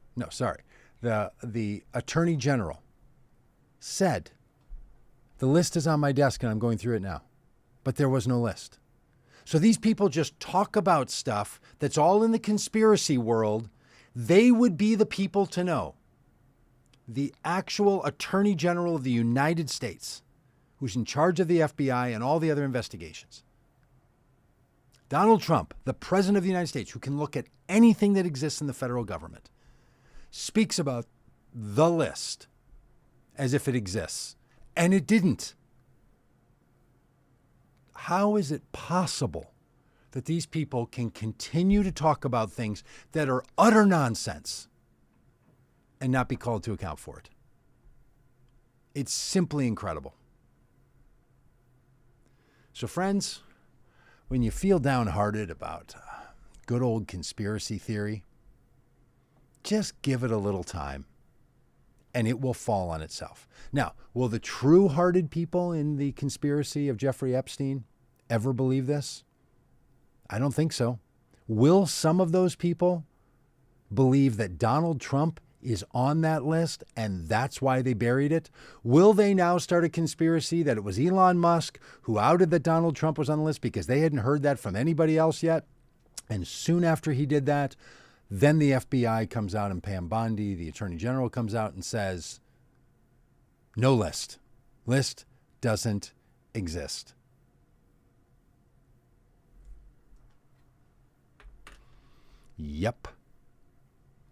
the Attorney General, said, the list is on my desk and I'm going through it now. But there was no list. So these people just talk about stuff that's all in the conspiracy world. They would be the people to know. The actual Attorney General of the United States, who's in charge of the FBI and all the other investigations. Donald Trump, the President of the United States, who can look at anything that exists in the federal government, speaks about the list as if it exists. And it didn't. How is it possible that these people can continue to talk about things that are utter nonsense and not be called to account for it? It's simply incredible. So friends, when you feel downhearted about good old conspiracy theory, just give it a little time and it will fall on itself. Now, will the true-hearted people in the conspiracy of Jeffrey Epstein ever believe this? I don't think so. Will some of those people believe that Donald Trump is on that list and that's why they buried it? Will they now start a conspiracy that it was Elon Musk who outed that Donald Trump was on the list because they hadn't heard that from anybody else yet? And soon after he did that, then the FBI comes out and Pam Bondi, the Attorney General, comes out and says, no list. List doesn't exist. Yep.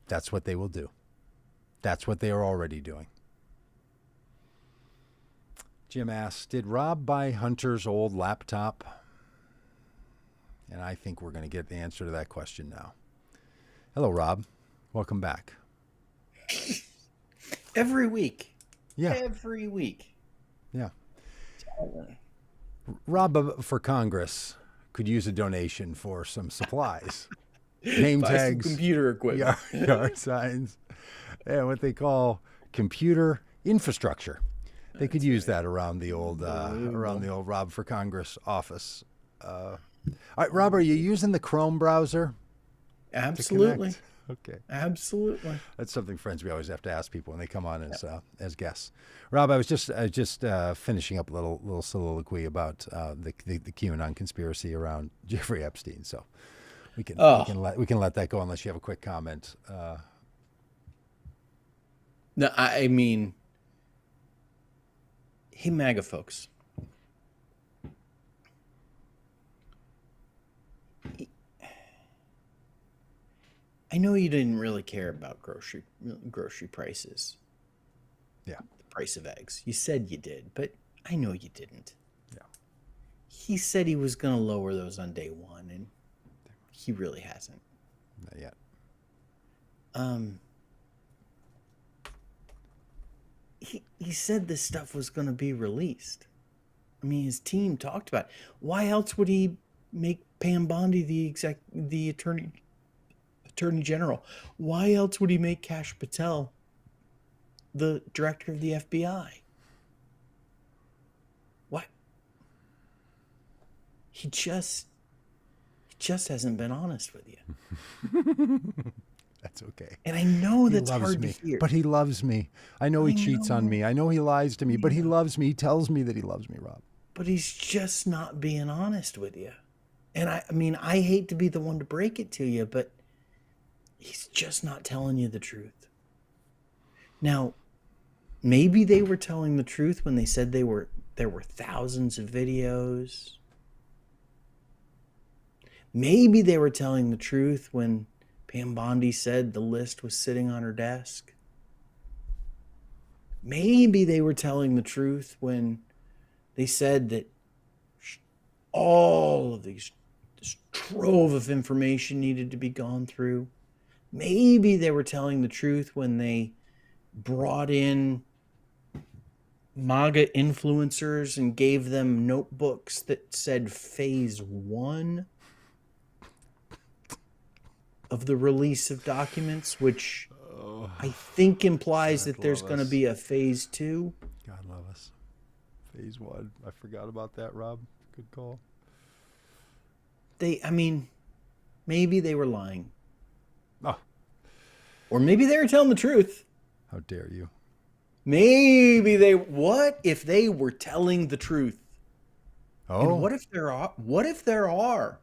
That's what they will do. That's what they are already doing. Jim asks, did Rob buy Hunter's old laptop? And I think we're going to get the answer to that question now. Hello, Rob. Welcome back. Every week. Yeah. Every week. Yeah. Rob for Congress could use a donation for some supplies. Name Buy tags, some computer equipment. yard signs, and what they call computer infrastructure. They could use that around the old Rob for Congress office. All right, Rob, are you using the Chrome browser? Absolutely. Okay. Absolutely. That's something, friends, we always have to ask people when they come on as guests. Rob, I was just finishing up a little soliloquy about the QAnon conspiracy around Jeffrey Epstein. So we can let that go unless you have a quick comment. No, I mean, hey, MAGA folks. I know you didn't really care about grocery prices. Yeah. The price of eggs. You said you did, but I know you didn't. Yeah. He said he was going to lower those on day one, and he really hasn't. Not yet. He said this stuff was going to be released. I mean, his team talked about it. Why else would he make Pam Bondi the attorney general? Why else would he make Kash Patel the director of the FBI? What? He just hasn't been honest with you. That's okay. And I know He that's loves hard me, to hear. but he loves me. I know he cheats on me. I know he lies to me, but he loves me. He tells me that he loves me, Rob. But he's just not being honest with you. And I mean, I hate to be the one to break it to you, but he's just not telling you the truth. Now, maybe they were telling the truth when they said there were thousands of videos. Maybe they were telling the truth when Pam Bondi said the list was sitting on her desk. Maybe they were telling the truth when they said that all of this trove of information needed to be gone through. Maybe they were telling the truth when they brought in MAGA influencers and gave them notebooks that said phase 1 of the release of documents, which I think implies that there's going to be a phase 2. God love us. Phase 1. I forgot about that, Rob. Good call. Maybe they were lying. Oh, Or maybe they were telling the truth. how dare you? What if they were telling the truth? Oh, And what if there are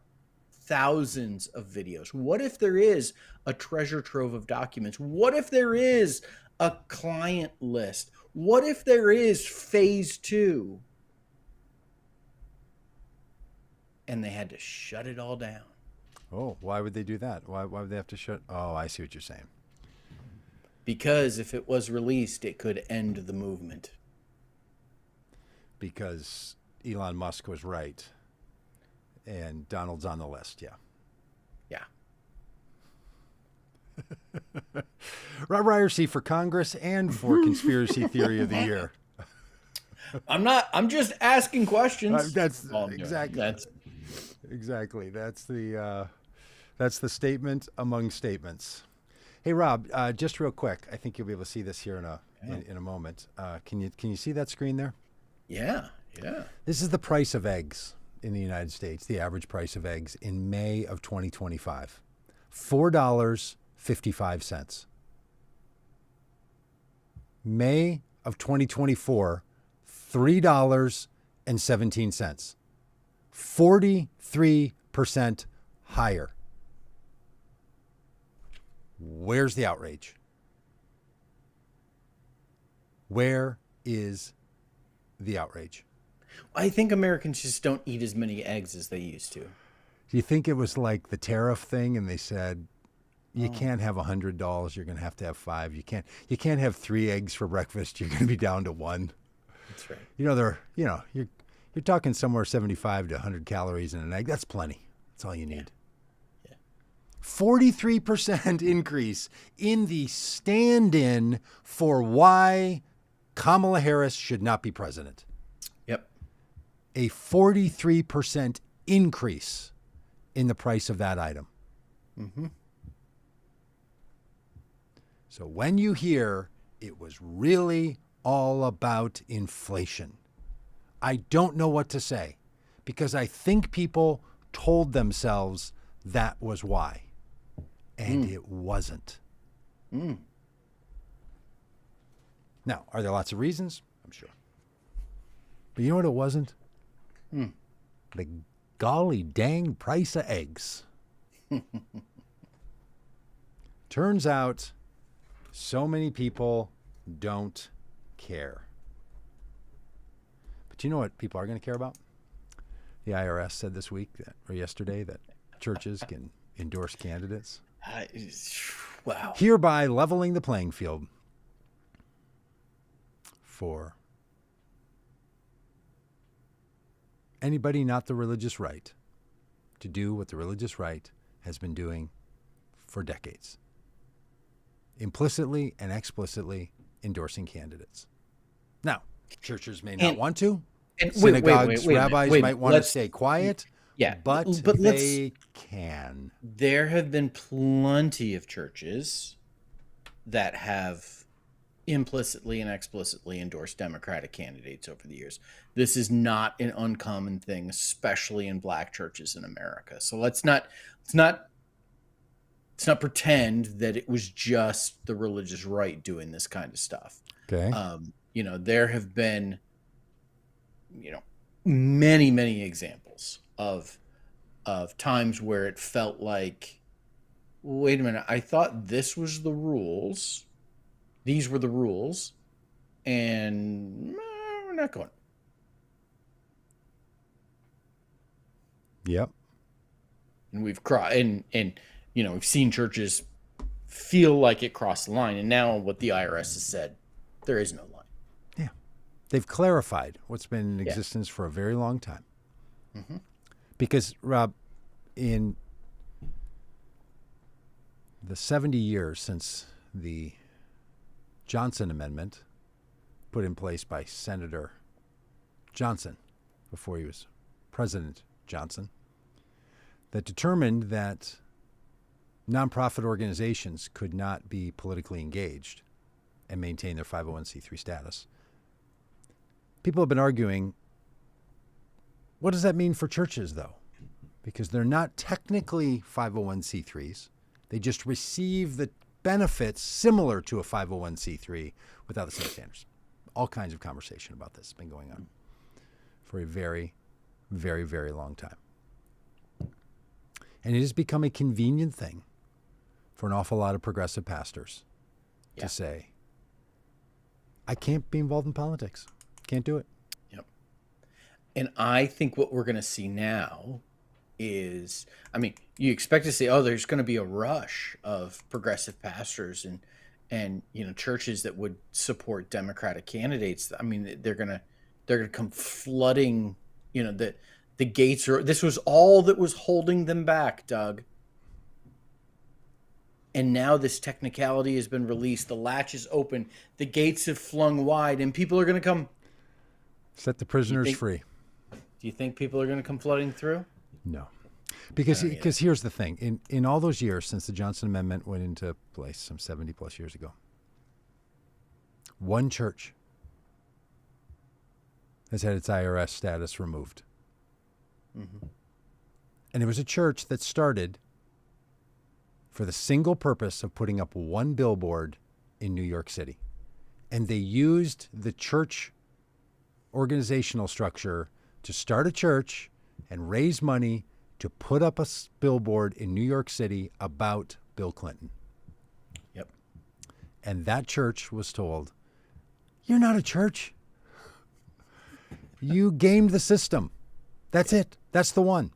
thousands of videos? What if there is a treasure trove of documents? What if there is a client list? What if there is phase 2? And they had to shut it all down. oh, why would they do that? Why would they have to shut? Oh, I see what you're saying. Because if it was released, it could end the movement. Because Elon Musk was right, and Donald's on the list. Yeah. Yeah. Rob Ryerson for Congress and for Conspiracy Theory of the Year. I'm just asking questions. That's All I'm doing. exactly. Exactly. That's the statement among statements. Hey, Rob, just real quick. I think you'll be able to see this here in a moment. Can you see that screen there? Yeah. This is the price of eggs in the United States, the average price of eggs in May of 2025. $4.55. May of 2024, $3.17. 43% higher. Where's the outrage? Where is the outrage? I think Americans just don't eat as many eggs as they used to. Do you think it was like the tariff thing and they said, you can't have $100, you're going to have 5. You can't have 3 eggs for breakfast, you're going to be down to 1. That's right. You're talking somewhere 75 to 100 calories in an egg. That's plenty. That's all you need. Yeah. 43% increase in the stand-in for why Kamala Harris should not be president. Yep. A 43% increase in the price of that item. Mm-hmm. So when you hear it was really all about inflation, I don't know what to say, because I think people told themselves that was why. And it wasn't. Now, are there lots of reasons? I'm sure. But you know what it wasn't? The golly dang price of eggs. Turns out so many people don't care. But you know what people are going to care about? The IRS said this week or yesterday that churches can endorse candidates. Wow. Hereby leveling the playing field for anybody not the religious right to do what the religious right has been doing for decades. Implicitly and explicitly endorsing candidates. Now, churches may not want to. And Synagogues, wait a minute, rabbis might want to stay quiet. Yeah, but they can. There have been plenty of churches that have implicitly and explicitly endorsed Democratic candidates over the years. This is not an uncommon thing, especially in black churches in America. So let's not pretend that it was just the religious right doing this kind of stuff. Okay. There have been, many examples of times where it felt like, wait a minute, I thought this was the rules. These were the rules, and we're not going. Yep. And we've we've seen churches feel like it crossed the line, and now what the IRS has said, there is no line. Yeah. They've clarified what's been in existence for a very long time. Mm-hmm. Because, Rob, in the 70 years since the Johnson Amendment put in place by Senator Johnson, before he was President Johnson, that determined that nonprofit organizations could not be politically engaged and maintain their 501c3 status. People have been arguing, what does that mean for churches, though? Because they're not technically 501c3s. They just receive the benefits similar to a 501c3 without the same standards. All kinds of conversation about this has been going on for a very, very, very long time. And it has become a convenient thing for an awful lot of progressive pastors to say, I can't be involved in politics. Can't do it. Yep. And I think what we're going to see now is, you expect to see, there's going to be a rush of progressive pastors and churches that would support Democratic candidates. They're going to come flooding, the gates are, this was all that was holding them back, Doug. And now this technicality has been released. The latch is open. The gates have flung wide, and people are going to come. Set the prisoners free. Do you think people are going to come flooding through? No. Because here's the thing. In all those years since the Johnson Amendment went into place, some 70 plus years ago, one church has had its IRS status removed. Mm-hmm. And it was a church that started for the single purpose of putting up one billboard in New York City. And they used the church organizational structure to start a church and raise money to put up a billboard in New York City about Bill Clinton. Yep. And that church was told, you're not a church. You gamed the system. That's it. That's the one.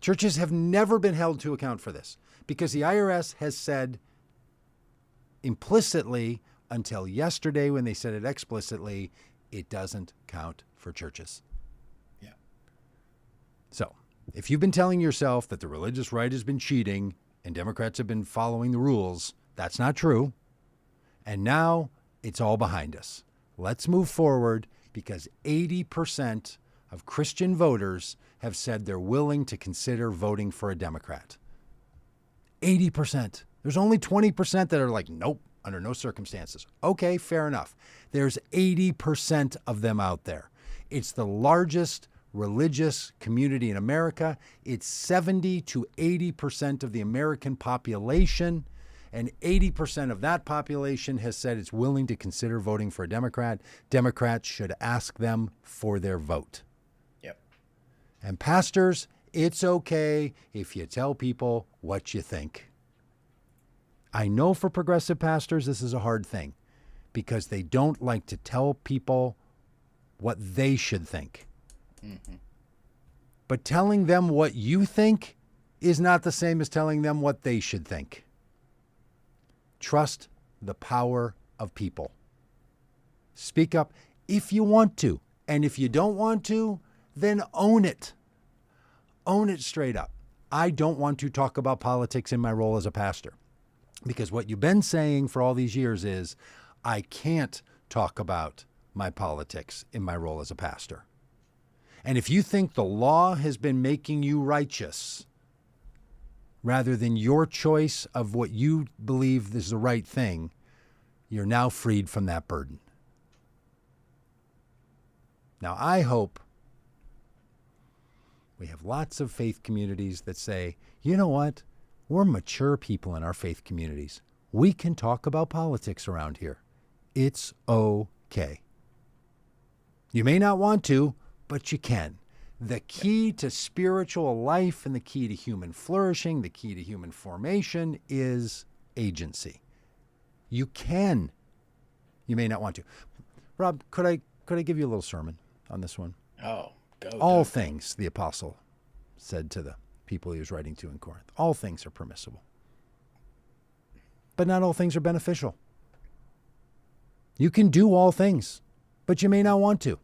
Churches have never been held to account for this because the IRS has said implicitly until yesterday when they said it explicitly, it doesn't count for churches. Yeah. So if you've been telling yourself that the religious right has been cheating and Democrats have been following the rules, that's not true. And now it's all behind us. Let's move forward because 80% of Christian voters have said they're willing to consider voting for a Democrat. 80%. There's only 20% that are like, nope, under no circumstances. Okay, fair enough. There's 80% of them out there. It's the largest religious community in America. It's 70 to 80% of the American population, and 80% of that population has said it's willing to consider voting for a Democrat. Democrats should ask them for their vote. Yep. And pastors, it's okay if you tell people what you think. I know for progressive pastors this is a hard thing because they don't like to tell people what they should think. Mm-hmm. But telling them what you think is not the same as telling them what they should think. Trust the power of people. Speak up if you want to. And if you don't want to, then own it. Own it straight up. I don't want to talk about politics in my role as a pastor. Because what you've been saying for all these years is, I can't talk about my politics in my role as a pastor. And if you think the law has been making you righteous, rather than your choice of what you believe is the right thing, you're now freed from that burden. Now, I hope we have lots of faith communities that say, you know what? We're mature people in our faith communities. We can talk about politics around here. It's okay. You may not want to, but you can. The key to spiritual life and the key to human flourishing, the key to human formation is agency. You can. You may not want to. Rob, could I give you a little sermon on this one? Oh, go. All things, the apostle said to the people he was writing to in Corinth. All things are permissible. But not all things are beneficial. You can do all things, but you may not want to,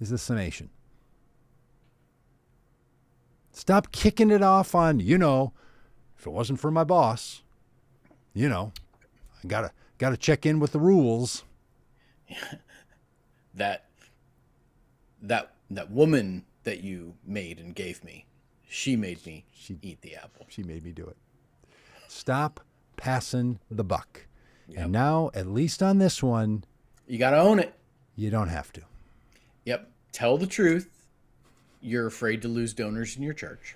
is the summation. Stop kicking it off on, if it wasn't for my boss, I gotta check in with the rules. That woman that you made and gave me, she made me eat the apple. She made me do it. Stop passing the buck. Yep. And now, at least on this one, You got to own it. you don't have to. Yep. Tell the truth. You're afraid to lose donors in your church.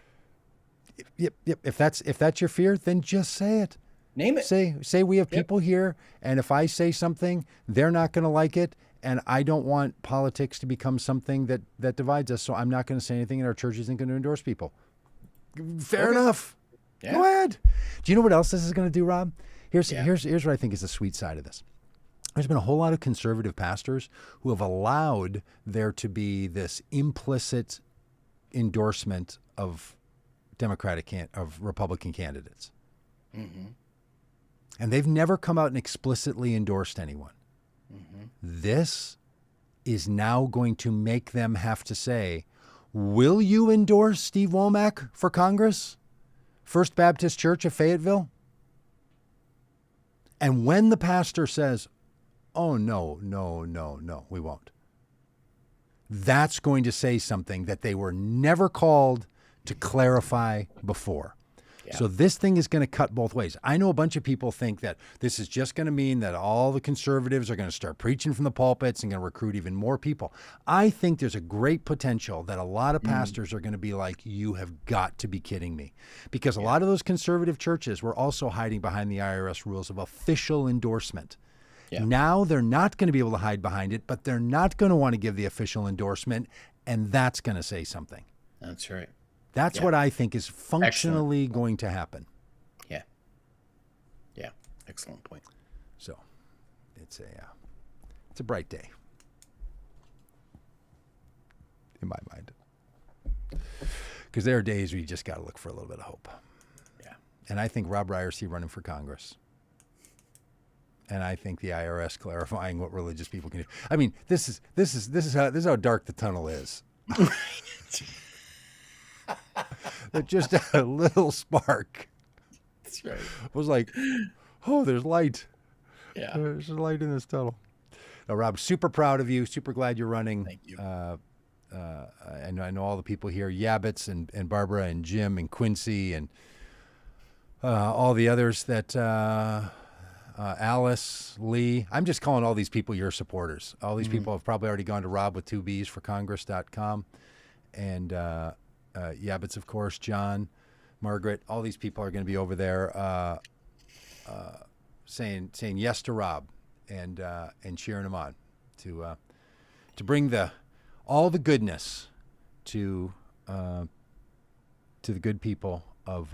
Yep. If that's your fear, then just say it. Name it. Say we have people here, and if I say something, they're not going to like it, and I don't want politics to become something that divides us, so I'm not going to say anything, and our church isn't going to endorse people. Fair enough. Yeah. Go ahead. Do you know what else this is going to do, Rob? Here's what I think is the sweet side of this. There's been a whole lot of conservative pastors who have allowed there to be this implicit endorsement of Republican candidates. Mm-hmm. And they've never come out and explicitly endorsed anyone. Mm-hmm. This is now going to make them have to say, will you endorse Steve Womack for Congress? First Baptist Church of Fayetteville? And when the pastor says, oh, no, we won't, that's going to say something that they were never called to clarify before. Yeah. So this thing is going to cut both ways. I know a bunch of people think that this is just going to mean that all the conservatives are going to start preaching from the pulpits and going to recruit even more people. I think there's a great potential that a lot of pastors are going to be like, you have got to be kidding me. Because a lot of those conservative churches were also hiding behind the IRS rules of official endorsement. Yeah. Now they're not going to be able to hide behind it, but they're not going to want to give the official endorsement, and that's going to say something. That's right. That's what I think is functionally going to happen. Yeah. Yeah. Excellent point. So it's a bright day in my mind. Because there are days where you just got to look for a little bit of hope. Yeah. And I think Rob Ryerson running for Congress. And I think the IRS clarifying what religious people can do. I mean, this is how dark the tunnel is. That just a little spark. That's right. Was like, oh, there's light. Yeah. There's a light in this tunnel. Now, Rob, super proud of you. Super glad you're running. Thank you. I know all the people here, Yabbits and Barbara and Jim and Quincy and all the others that Alice, Lee. I'm just calling all these people your supporters. All these people have probably already gone to robwith2bs for Congress.com. and Yabbits, of course, John, Margaret, all these people are going to be over there saying yes to Rob and cheering him on to bring all the goodness to the good people of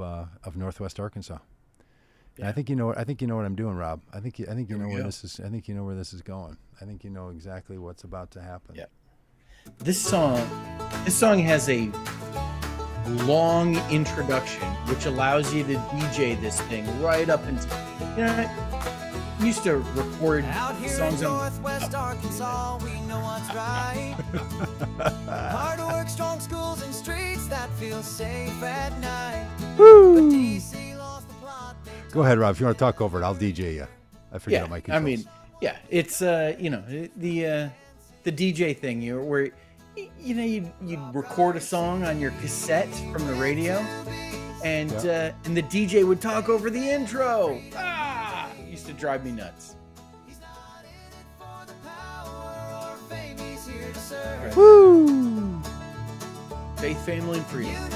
Northwest Arkansas. And I think you know what I'm doing, Rob. I think you know where this is. I think you know where this is going. I think you know exactly what's about to happen. Yeah. This song has a long introduction, which allows you to DJ this thing right up until, I used to record Out here songs in on. Northwest Arkansas, we know what's right. Hard work, strong schools, and streets that feel safe at night. But DC lost the plot. Go ahead, Rob. If you want to talk over it, I'll DJ you. I forget all my I controls. mean, yeah, it's the DJ thing, where you'd record a song on your cassette from the radio, and the DJ would talk over the intro. It used to drive me nuts. He's not in it for the power or fame, he's here to serve. Woo! Faith, family, and freedom.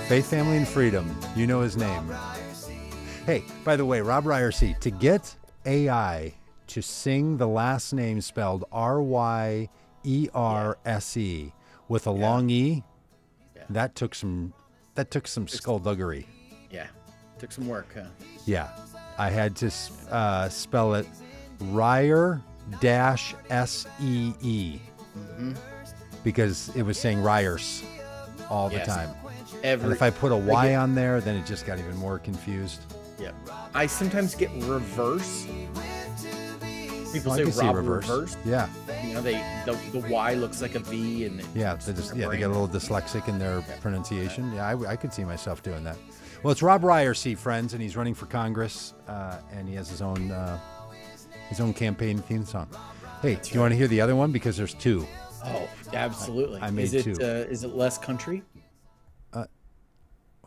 Faith, family, and freedom. You know his name. Hey, by the way, Rob Ryerse, to get AI to sing the last name spelled Ryerse with a long E, that took some skullduggery. Yeah, took some work, huh? Yeah, I had to spell it Ryer-SEE because it was saying Ryers all the time. And if I put a Y on there, then it just got even more confused. Yeah, I sometimes get reverse. People say I can see Rob reverse. Yeah, the Y looks like a V, and they get a little dyslexic in their pronunciation. Yeah, I could see myself doing that. Well, it's Rob Ryerse, friends, and he's running for Congress, and he has his own campaign theme song. Hey, do you want to hear the other one? Because there's two. Oh, absolutely. I made two. Is it less country?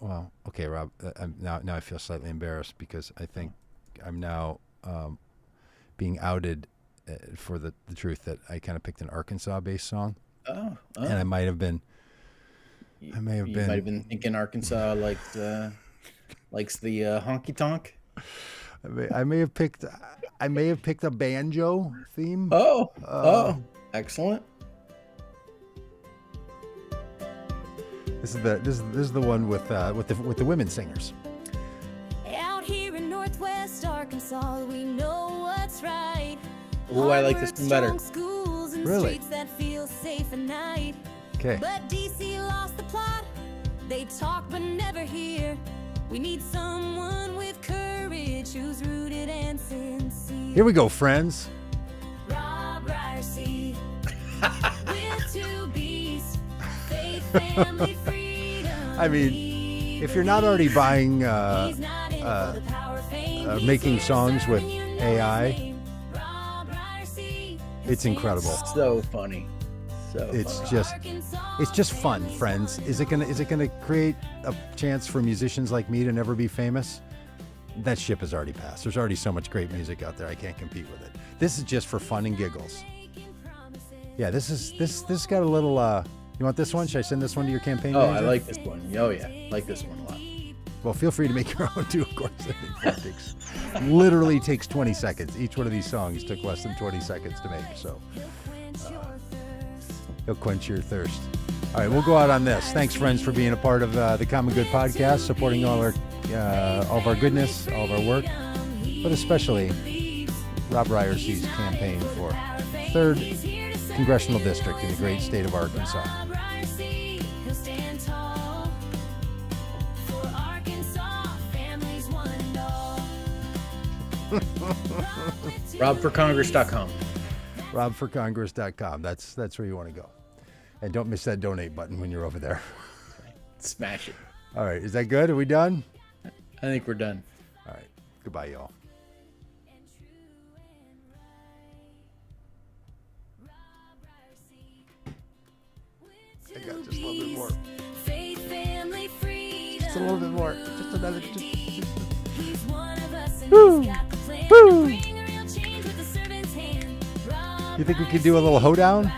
Well, okay, Rob. Now I feel slightly embarrassed because I think I'm now being outed for the truth that I kind of picked an Arkansas-based song. Oh. And I might have been. You might have been thinking Arkansas likes the honky tonk. I may have picked a banjo theme. Oh, excellent. This is the one with the women singers. Out here in Northwest Arkansas, we know what's right. Ooh, I like this one better. Schools and Really? streets that feel safe at night. Okay. But DC lost the plot. They talk but never hear. We need someone with courage who's rooted and sincere. Here we go, friends. Rob Ryerse with two B's. Faith, family, freedom. I mean, if you're not already buying, making songs with AI, it's incredible. So funny. It's just fun, friends. Is it gonna create a chance for musicians like me to never be famous? That ship has already passed. There's already so much great music out there. I can't compete with it. This is just for fun and giggles. Yeah, this got a little. You want this one? Should I send this one to your campaign? Oh, manager? I like this one. Oh yeah, I like this one a lot. Well, feel free to make your own too, of course. Literally takes 20 seconds. Each one of these songs took less than 20 seconds to make, so he'll quench your thirst. All right, we'll go out on this. Thanks, friends, for being a part of the Common Good podcast, supporting all of our goodness, all of our work, but especially Rob Ryerse's campaign for 3rd Congressional District in the great state of Arkansas. RobForCongress.com. RobForCongress.com. That's where you want to go. And don't miss that donate button when you're over there. Smash it. All right. Is that good? Are we done? I think we're done. All right. Goodbye, y'all. I got just a little bit more. Faith, family, freedom. Just a little bit more. Just another. He's one of us and Woo. he's got the plan Woo. to bring a real change with the servant's hand. Rob You think we could do a little hoedown?